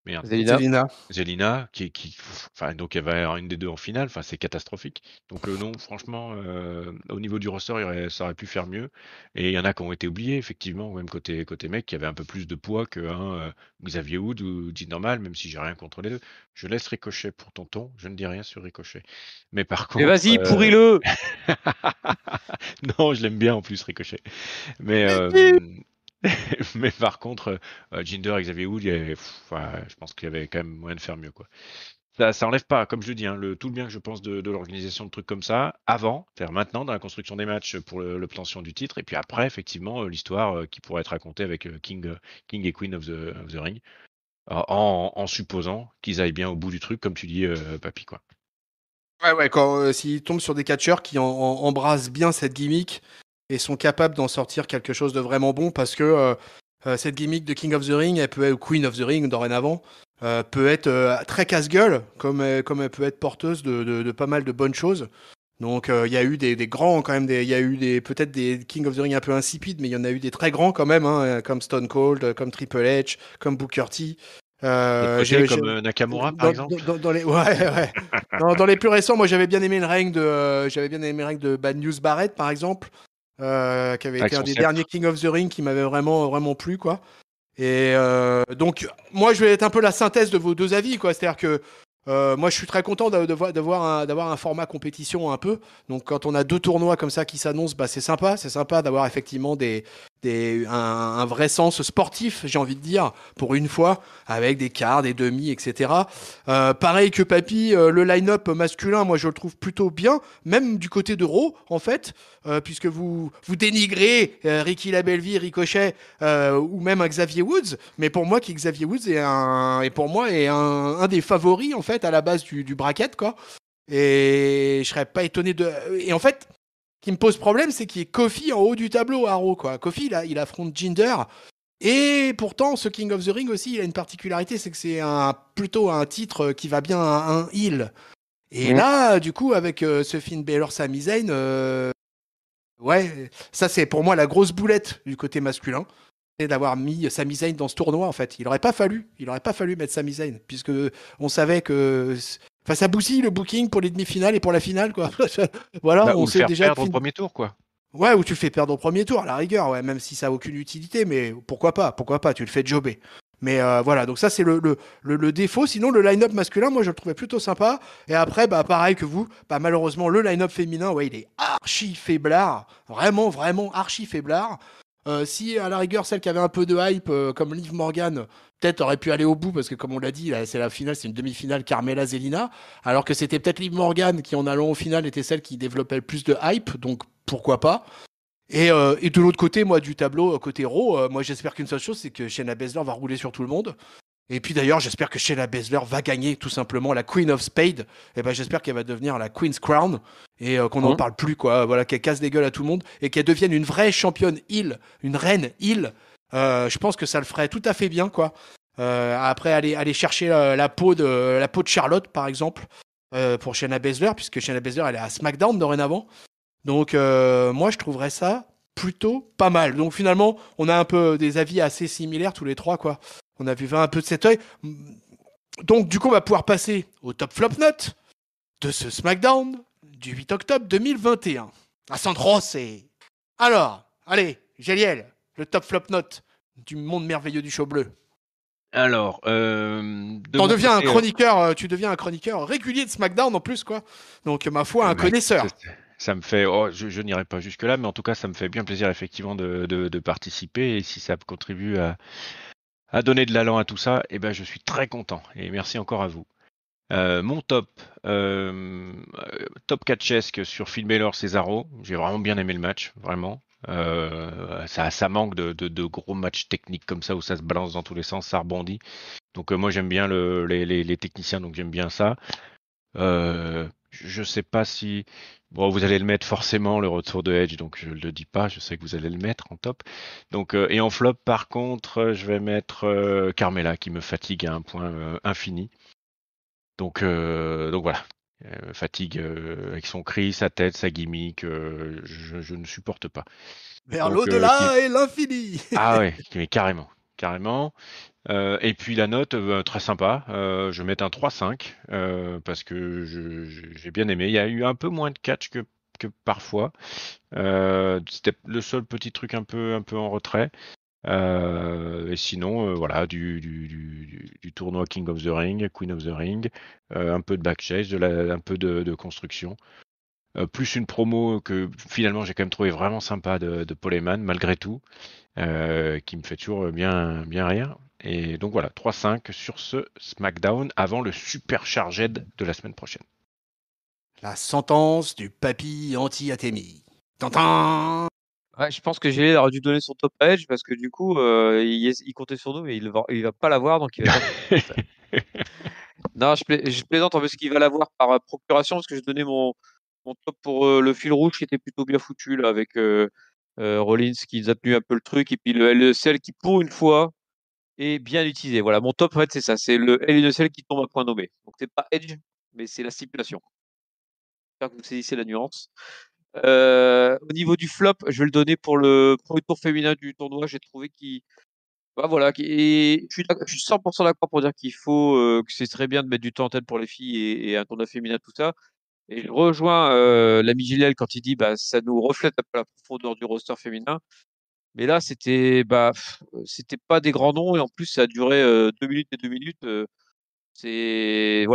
merde, Zelina. Zelina. enfin, donc elle va avoir une des deux en finale. Enfin, c'est catastrophique. Donc non, franchement, au niveau du roster, ça aurait pu faire mieux. Et il y en a qui ont été oubliés, effectivement, même côté mec, qui avait un peu plus de poids qu'un Xavier Wood ou Jinder Mahal, même si j'ai rien contre les deux. Je laisse Ricochet pour tonton. Je ne dis rien sur Ricochet. Mais par Mais contre, vas-y, pourris-le. non, je l'aime bien en plus Ricochet. Mais mais par contre, Jinder et Xavier Wood, je pense qu'il y avait quand même moyen de faire mieux, quoi. Ça enlève pas, comme je le dis, hein, tout le bien que je pense de l'organisation de trucs comme ça, avant, faire maintenant, dans la construction des matchs pour l'obtention du titre, et puis après, effectivement, l'histoire qui pourrait être racontée avec King et Queen of the Ring, en supposant qu'ils aillent bien au bout du truc, comme tu dis, Papy, quoi. Ouais, s'ils tombent sur des catcheurs qui embrassent bien cette gimmick et sont capables d'en sortir quelque chose de vraiment bon, parce que cette gimmick de King of the Ring, elle peut être Queen of the Ring dorénavant, peut être très casse-gueule, comme elle peut être porteuse de pas mal de bonnes choses. Donc il y a eu des grands quand même, il y a eu peut-être des King of the Ring un peu insipides, mais il y en a eu des très grands quand même, hein, comme Stone Cold, comme Triple H, comme Booker T. Comme Nakamura par exemple. Dans les ouais. dans les plus récents, moi j'avais bien aimé le règne de Bad News Barrett par exemple, qui avait été un des derniers King of the Ring qui m'avait vraiment vraiment plu, quoi. Et donc moi je vais être un peu la synthèse de vos deux avis, quoi. C'est-à-dire que Moi, je suis très content d'avoir un format compétition un peu. Donc, quand on a 2 tournois comme ça qui s'annoncent, bah, c'est sympa. C'est sympa d'avoir effectivement un vrai sens sportif, j'ai envie de dire, pour une fois, avec des quarts, des demi, etc. Pareil que Papy, le line-up masculin, moi, je le trouve plutôt bien, même du côté de Raw, en fait, puisque vous dénigrez Ricky Labelleville, Ricochet, ou même un Xavier Woods. Mais pour moi, qui Xavier Woods pour moi est un des favoris en fait à la base du bracket quoi. Et je serais pas étonné de. Et en fait, ce qui me pose problème, c'est qu'il y ait Kofi en haut du tableau à Raw quoi. Kofi il affronte Jinder. Et pourtant, ce King of the Ring aussi, il a une particularité, c'est que c'est plutôt un titre qui va bien à un heel. Et là, du coup, avec ce Finn Balor Sami Zayn, ouais, ça c'est pour moi la grosse boulette du côté masculin d'avoir mis Sami Zayn dans ce tournoi en fait. Il aurait pas fallu mettre Sami Zayn puisque on savait que enfin ça bousille le booking pour les demi-finales et pour la finale quoi. Voilà, Bah, on ou le sait faire déjà perdre au premier tour, quoi. Ouais, ou tu le fais perdre au premier tour à la rigueur, ouais, même si ça a aucune utilité, mais pourquoi pas, tu le fais jobber. Mais voilà, donc ça c'est le défaut. Sinon, le line-up masculin, moi je le trouvais plutôt sympa. Et après, bah pareil que vous, bah malheureusement le line-up féminin, ouais, il est archi faiblard, vraiment vraiment archi faiblard. Si à la rigueur celle qui avait un peu de hype comme Liv Morgan peut-être aurait pu aller au bout parce que comme on l'a dit là, c'est la finale, c'est une demi-finale Carmella Zelina alors que c'était peut-être Liv Morgan qui en allant au final était celle qui développait le plus de hype donc pourquoi pas. Et de l'autre côté, moi, du tableau, côté Raw, moi, j'espère qu'une seule chose, c'est que Shayna Baszler va rouler sur tout le monde. Et puis d'ailleurs, j'espère que Shayna Baszler va gagner tout simplement la Queen of Spades. Et ben, j'espère qu'elle va devenir la Queen's Crown et qu'on n'en parle plus, quoi. Voilà, qu'elle casse des gueules à tout le monde et qu'elle devienne une vraie championne heel, une reine heel. Je pense que ça le ferait tout à fait bien, quoi. Après, aller chercher la peau de Charlotte, par exemple, pour Shayna Baszler, puisque Shayna Baszler, elle est à SmackDown dorénavant. Donc moi je trouverais ça plutôt pas mal. Donc finalement, on a un peu des avis assez similaires tous les trois quoi. On a vu un peu de cet œil. Donc du coup, on va pouvoir passer au top flop note de ce SmackDown du 8 octobre 2021. À Sandros et alors, allez, Géliel, le top flop note du monde merveilleux du show bleu. Alors, Tu deviens un chroniqueur régulier de SmackDown en plus quoi. Donc ma foi, un connaisseur. Ça me fait, oh, je n'irai pas jusque-là, mais en tout cas, ça me fait bien plaisir effectivement de participer. Et si ça contribue à donner de l'allant à tout ça, eh ben, je suis très content. Et merci encore à vous. Mon top, top 4 chesques sur Finn Balor Cesaro. J'ai vraiment bien aimé le match, vraiment. Ça manque de gros matchs techniques comme ça où ça se balance dans tous les sens, ça rebondit. Donc moi j'aime bien les techniciens, donc j'aime bien ça. Je sais pas si bon vous allez le mettre forcément le retour de Edge, donc je le dis pas. Je sais que vous allez le mettre en top. Donc et en flop par contre, je vais mettre Carmella qui me fatigue à un point infini. Donc voilà. Fatigue avec son cri, sa tête, sa gimmick, je ne supporte pas. Vers Donc l'au-delà et l'infini. ah ouais, mais carrément, carrément. Et puis la note, très sympa. Je vais mettre un 3,5 parce que j'ai bien aimé. Il y a eu un peu moins de catch que parfois. C'était le seul petit truc un peu en retrait. Et sinon, voilà, du tournoi King of the Ring, Queen of the Ring, un peu de backstage, un peu de construction. Plus une promo que finalement j'ai quand même trouvé vraiment sympa de Paul Heyman, malgré tout, qui me fait toujours bien rire. Et donc voilà, 3-5 sur ce SmackDown avant le Supercharged de la semaine prochaine. La sentence du papy anti-Athémie. Tintin. Ouais, je pense que Gélé aurait dû donner son top à Edge parce que du coup, il comptait sur nous, mais il va pas l'avoir, donc il va pas. Non, je plaisante en fait ce qu'il va l'avoir par procuration parce que j'ai donné mon top pour le fil rouge qui était plutôt bien foutu là, avec Rollins qui nous a tenu un peu le truc et puis le LECL qui pour une fois est bien utilisé. Voilà, mon top en fait c'est ça, c'est le LECL qui tombe à point nommé. Donc c'est pas Edge, mais c'est la stipulation. J'espère que vous saisissez la nuance. Au niveau du flop, je vais le donner pour le premier tour féminin du tournoi. J'ai trouvé qu'il. Bah voilà, je suis 100% d'accord pour dire qu'il faut, que c'est très bien de mettre du temps en tête pour les filles et un tournoi féminin, tout ça. Et je rejoins l'ami Gilles quand il dit bah ça nous reflète un peu la profondeur du roster féminin. Mais là, c'était pas des grands noms et en plus ça a duré 2 minutes et 2 minutes. C'est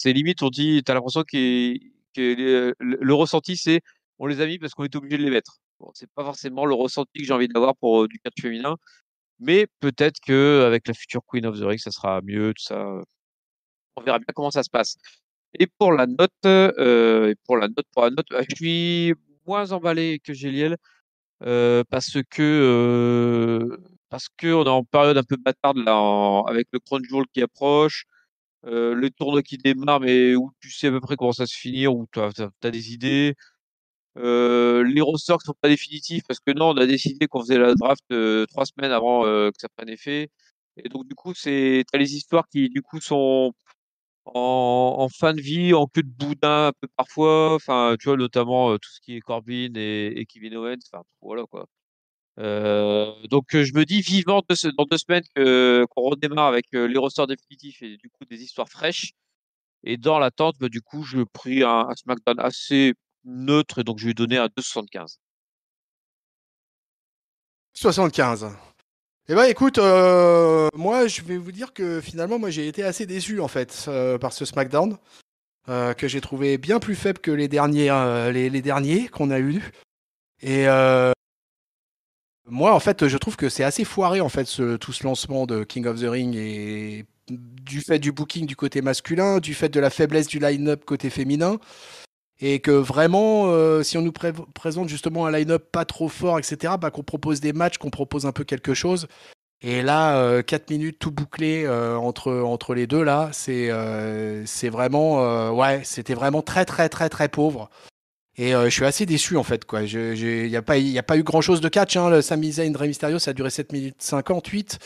limite, on dit, t'as l'impression que le ressenti, c'est on les a mis parce qu'on est obligé de les mettre. Bon, c'est pas forcément le ressenti que j'ai envie d'avoir pour du catch féminin, mais peut-être que avec la future Queen of the Ring, ça sera mieux, tout ça. On verra bien comment ça se passe. Et pour la note, je suis moins emballé que Géliel parce que on est en période un peu bâtarde là, avec le Crown Jewel qui approche. Le tournoi qui démarre, mais où tu sais à peu près comment ça se finir, où tu as des idées. Les rosters qui sont pas définitifs, parce que non, on a décidé qu'on faisait la draft 3 semaines avant que ça prenne effet. Et donc, du coup, t'as les histoires qui, du coup, sont en fin de vie, en queue de boudin un peu parfois. Enfin, tu vois, notamment tout ce qui est Corbin et Kevin Owens. Enfin, voilà, quoi. Donc, je me dis vivement dans 2 semaines qu'on redémarre avec les rosters définitifs et du coup des histoires fraîches. Et dans l'attente, bah, du coup, je pris un SmackDown assez neutre et donc je lui ai donné un 2,75. 75. Eh ben écoute, moi je vais vous dire que finalement moi j'ai été assez déçu en fait par ce SmackDown que j'ai trouvé bien plus faible que les derniers les derniers qu'on a eu. Et moi en fait je trouve que c'est assez foiré en fait tout ce lancement de King of the Ring et du fait du booking du côté masculin, du fait de la faiblesse du line-up côté féminin. Et que vraiment, si on nous présente justement un line-up pas trop fort, etc., bah, qu'on propose des matchs, qu'on propose un peu quelque chose. Et là, 4 minutes tout bouclé entre les deux, là, c'est vraiment. Ouais, c'était vraiment très, très, très, très pauvre. Et je suis assez déçu, en fait, quoi. Il n'y a pas eu grand-chose de catch, hein. Le Sami Zayn, Rey Mysterio, ça a duré 7 minutes 58.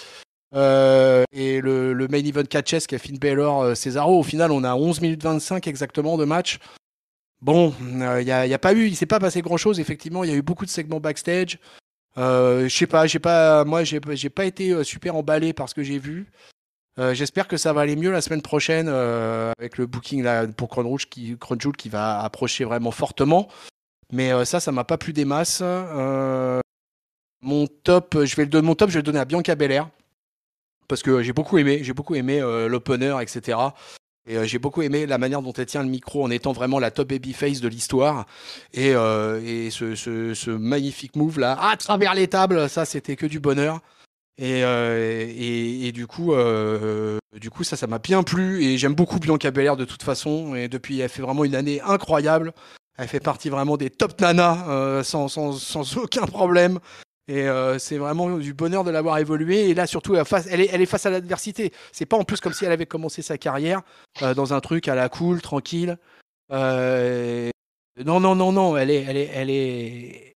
Et le main event catches qui a Finn Balor, Cesaro, au final, on a 11 minutes 25 exactement de match. Bon, y a pas eu, il s'est pas passé grand-chose. Effectivement, il y a eu beaucoup de segments backstage. Je sais pas, moi, j'ai pas été super emballé par ce que j'ai vu. J'espère que ça va aller mieux la semaine prochaine avec le booking là, pour Crown Jewel qui va approcher vraiment fortement. Mais ça m'a pas plu des masses. Mon top, je vais le donner à Bianca Belair parce que j'ai beaucoup aimé l'opener, etc. Et j'ai beaucoup aimé la manière dont elle tient le micro en étant vraiment la top babyface de l'histoire. Et ce magnifique move là, à travers les tables, ça c'était que du bonheur. Et du coup, ça m'a bien plu. Et j'aime beaucoup Bianca Belair de toute façon. Et depuis, elle fait vraiment une année incroyable. Elle fait partie vraiment des top nanas sans aucun problème. Et c'est vraiment du bonheur de l'avoir évolué. Et là, surtout, elle est face à l'adversité. C'est pas en plus comme si elle avait commencé sa carrière dans un truc à la cool, tranquille. Non, non, non, non. Elle est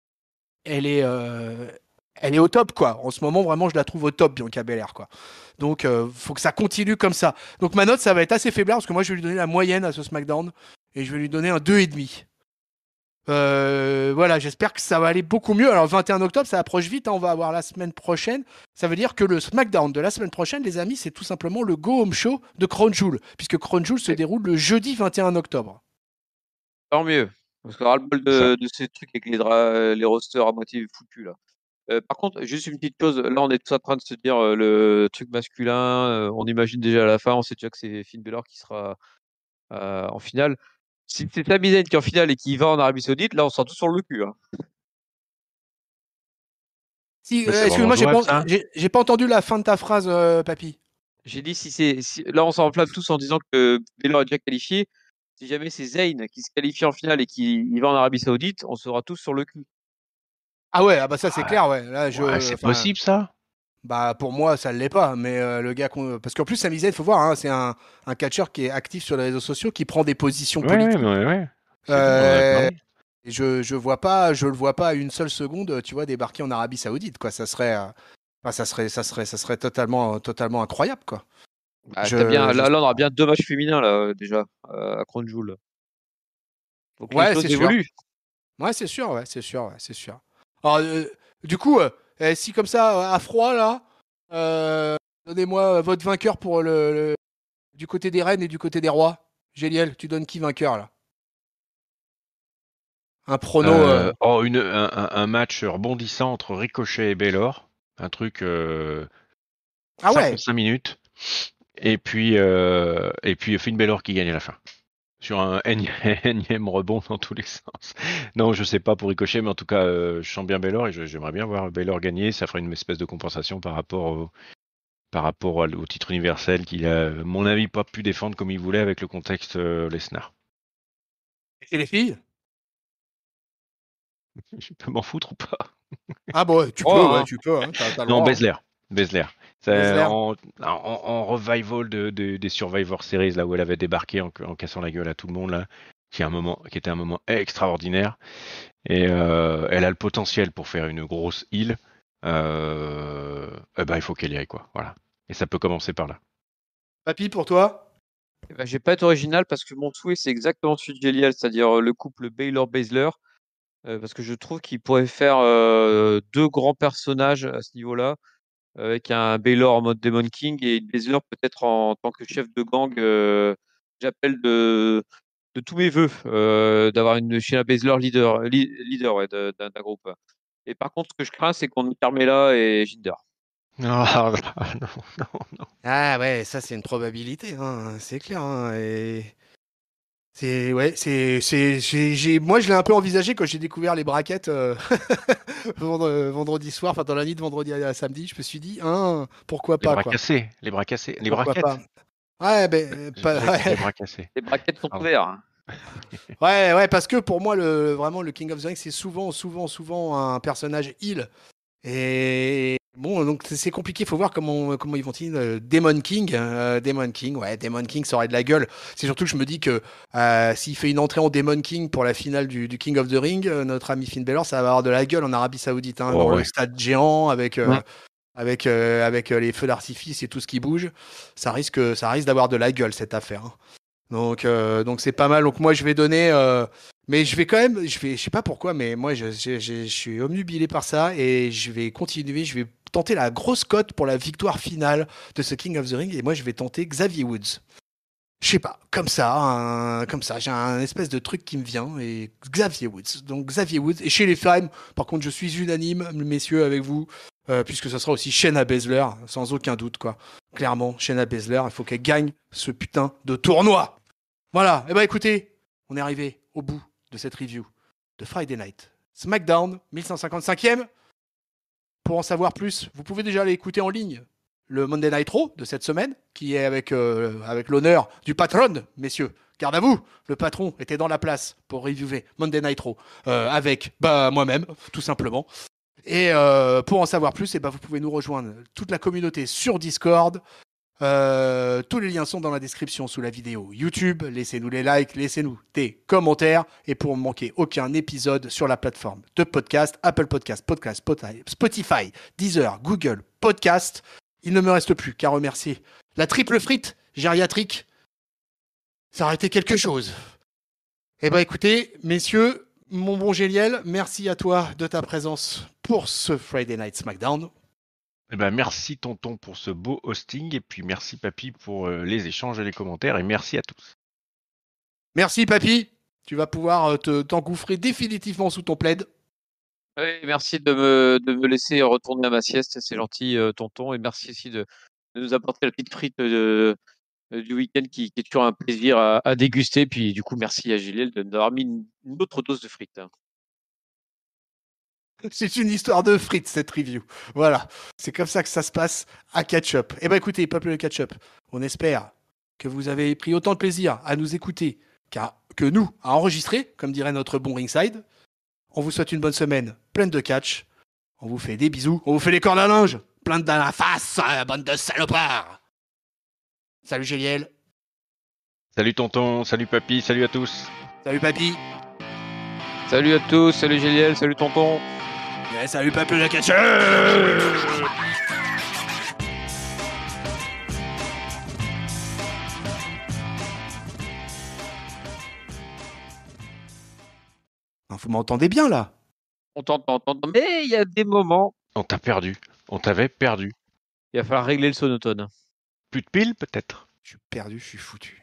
au top, quoi. En ce moment, vraiment, je la trouve au top, Bianca Belair, quoi. Donc, faut que ça continue comme ça. Donc, ma note, ça va être assez faible parce que moi, je vais lui donner la moyenne à ce SmackDown et je vais lui donner un 2,5. Voilà, j'espère que ça va aller beaucoup mieux. Alors, 21 octobre, ça approche vite, hein, on va avoir la semaine prochaine. Ça veut dire que le SmackDown de la semaine prochaine, les amis, c'est tout simplement le Go Home Show de Crown Jewel, puisque Crown Jewel se déroule le jeudi 21 octobre. Tant mieux, parce qu'on aura le bol de ces trucs avec les rosters à moitié foutus là. Par contre, juste une petite chose, là on est tous en train de se dire le truc masculin, on imagine déjà à la fin, on sait déjà que c'est Finn Balor qui sera en finale. Si c'est Sami Zayn qui est en finale et qui va en Arabie Saoudite, là on sera tous sur le cul. Hein. Si, excuse-moi, j'ai pas entendu la fin de ta phrase, Papy. J'ai dit là on s'enflamme tous en disant que Balor est déjà qualifié. Si jamais c'est Zayn qui se qualifie en finale et qui va en Arabie Saoudite, on sera tous sur le cul. Ah ouais, ah bah ça c'est clair, ouais. Là, c'est possible ça. Bah pour moi ça ne l'est pas, mais le gars parce qu'en plus Sami Zayn, il faut voir, hein, c'est un catcheur qui est actif sur les réseaux sociaux, qui prend des positions politiques. Ouais. Et je le vois pas une seule seconde, tu vois, débarquer en Arabie Saoudite, quoi. Ça serait totalement incroyable, quoi. Bah, là, on aura bien 2 matchs féminins là déjà à Crown Jewel. Donc ouais, les choses évoluent. Ouais, c'est sûr. Alors, du coup, si comme ça, à froid là, donnez-moi votre vainqueur pour du côté des reines et du côté des rois. Géliel, tu donnes qui vainqueur là? Un prono. Un match rebondissant entre Ricochet et Baylor. Un truc 55 minutes. Et puis Finn Balor qui gagne à la fin. Sur un énième rebond dans tous les sens. Non, je sais pas pour Ricochet, mais en tout cas, je sens bien Balor et j'aimerais bien voir Balor gagner. Ça ferait une espèce de compensation par rapport au titre universel qu'il a, à mon avis, pas pu défendre comme il voulait avec le contexte Lesnar. Et les filles? Je peux m'en foutre ou pas? Ah bon, tu peux, ouais, tu peux. Hein, t'as le Non, droit. Baszler. En revival des Survivor Series, là où elle avait débarqué en cassant la gueule à tout le monde, là, qui était un moment extraordinaire. Et elle a le potentiel pour faire une grosse heal. Il faut qu'elle y aille, quoi. Voilà. Et ça peut commencer par là. Papy, pour toi? Je vais pas être original parce que mon souhait, c'est exactement celui de Géliel, c'est-à-dire le couple Baylor-Baszler. Parce que je trouve qu'il pourrait faire deux grands personnages à ce niveau-là, avec un Baylor en mode Demon King et une Baszler peut-être en tant que chef de gang. J'appelle de tous mes voeux d'avoir une Shayna Baszler leader ouais, d'un groupe. Et par contre, ce que je crains, c'est qu'on ait Carmella et Jinder. Non. Ah ouais, ça c'est une probabilité, hein, c'est clair. Hein, et... moi je l'ai un peu envisagé quand j'ai découvert les brackets vendredi soir, enfin dans la nuit de vendredi à samedi, je me suis dit, hein, pourquoi Les pas bras quoi. cassés, les braquettes. Ouais, ben, Les bras cassés. Les brackets sont ouverts. Hein. ouais, parce que pour moi, vraiment, le King of the Ring, c'est souvent un personnage heal. Et bon, donc c'est compliqué, il faut voir comment ils vont-ils. Demon King, Demon King, ça aurait de la gueule. C'est surtout que je me dis que s'il fait une entrée en Demon King pour la finale du King of the Ring, notre ami Finn Balor, ça va avoir de la gueule en Arabie Saoudite, hein, dans le stade géant avec les feux d'artifice et tout ce qui bouge. Ça risque d'avoir de la gueule cette affaire. Hein. Donc c'est pas mal. Donc moi je vais donner, mais je vais quand même, je sais pas pourquoi, mais moi je suis omnubilé par ça et je vais continuer. Je vais tenter la grosse cote pour la victoire finale de ce King of the Ring et moi je vais tenter Xavier Woods. Je sais pas, comme ça, j'ai un espèce de truc qui me vient et Xavier Woods. Donc Xavier Woods et chez les femmes, par contre je suis unanime, messieurs, avec vous, puisque ce sera aussi Shayna Baszler, sans aucun doute quoi. Clairement, Shayna Baszler, il faut qu'elle gagne ce putain de tournoi. Voilà, et écoutez, on est arrivé au bout de cette review de Friday Night SmackDown 1155e. Pour en savoir plus, vous pouvez déjà aller écouter en ligne le Monday Night Raw de cette semaine, qui est avec l'honneur du patron, messieurs. Garde à vous, le patron était dans la place pour reviewer Monday Night Raw avec moi-même, tout simplement. Et pour en savoir plus, vous pouvez nous rejoindre toute la communauté sur Discord. Tous les liens sont dans la description sous la vidéo YouTube. Laissez-nous les likes, laissez-nous des commentaires. Et pour ne manquer aucun épisode sur la plateforme de podcast, Apple Podcast, Spotify, Deezer, Google Podcast, il ne me reste plus qu'à remercier la triple frite gériatrique. Ça aurait été quelque chose. Écoutez, messieurs, mon bon Géliel, merci à toi de ta présence pour ce Friday Night SmackDown. Merci tonton pour ce beau hosting et puis merci papy pour les échanges et les commentaires et merci à tous. Merci papy, tu vas pouvoir t'engouffrer définitivement sous ton plaid. Oui, merci de me laisser retourner à ma sieste, c'est gentil tonton, et merci aussi de nous apporter la petite frite du week-end qui est toujours un plaisir à déguster. Puis du coup, merci à Gilles d'avoir mis une autre dose de frites. C'est une histoire de frites, cette review. Voilà, c'est comme ça que ça se passe à Catch-Up. Écoutez, peuple de Catch-Up, on espère que vous avez pris autant de plaisir à nous écouter que nous à enregistrer, comme dirait notre bon Ringside. On vous souhaite une bonne semaine pleine de catch. On vous fait des bisous. On vous fait les cordes à linge plein de dans la face, bande de salopards. Salut Géliel. Salut tonton, salut papy, salut à tous. Salut papy. Salut à tous, salut Géliel, salut tonton. Et salut peuple de catch. Vous m'entendez bien là? On t'entend, mais il y a des moments. On t'a perdu, on t'avait perdu. Il va falloir régler le sonotone. Plus de piles peut-être? Je suis perdu, je suis foutu.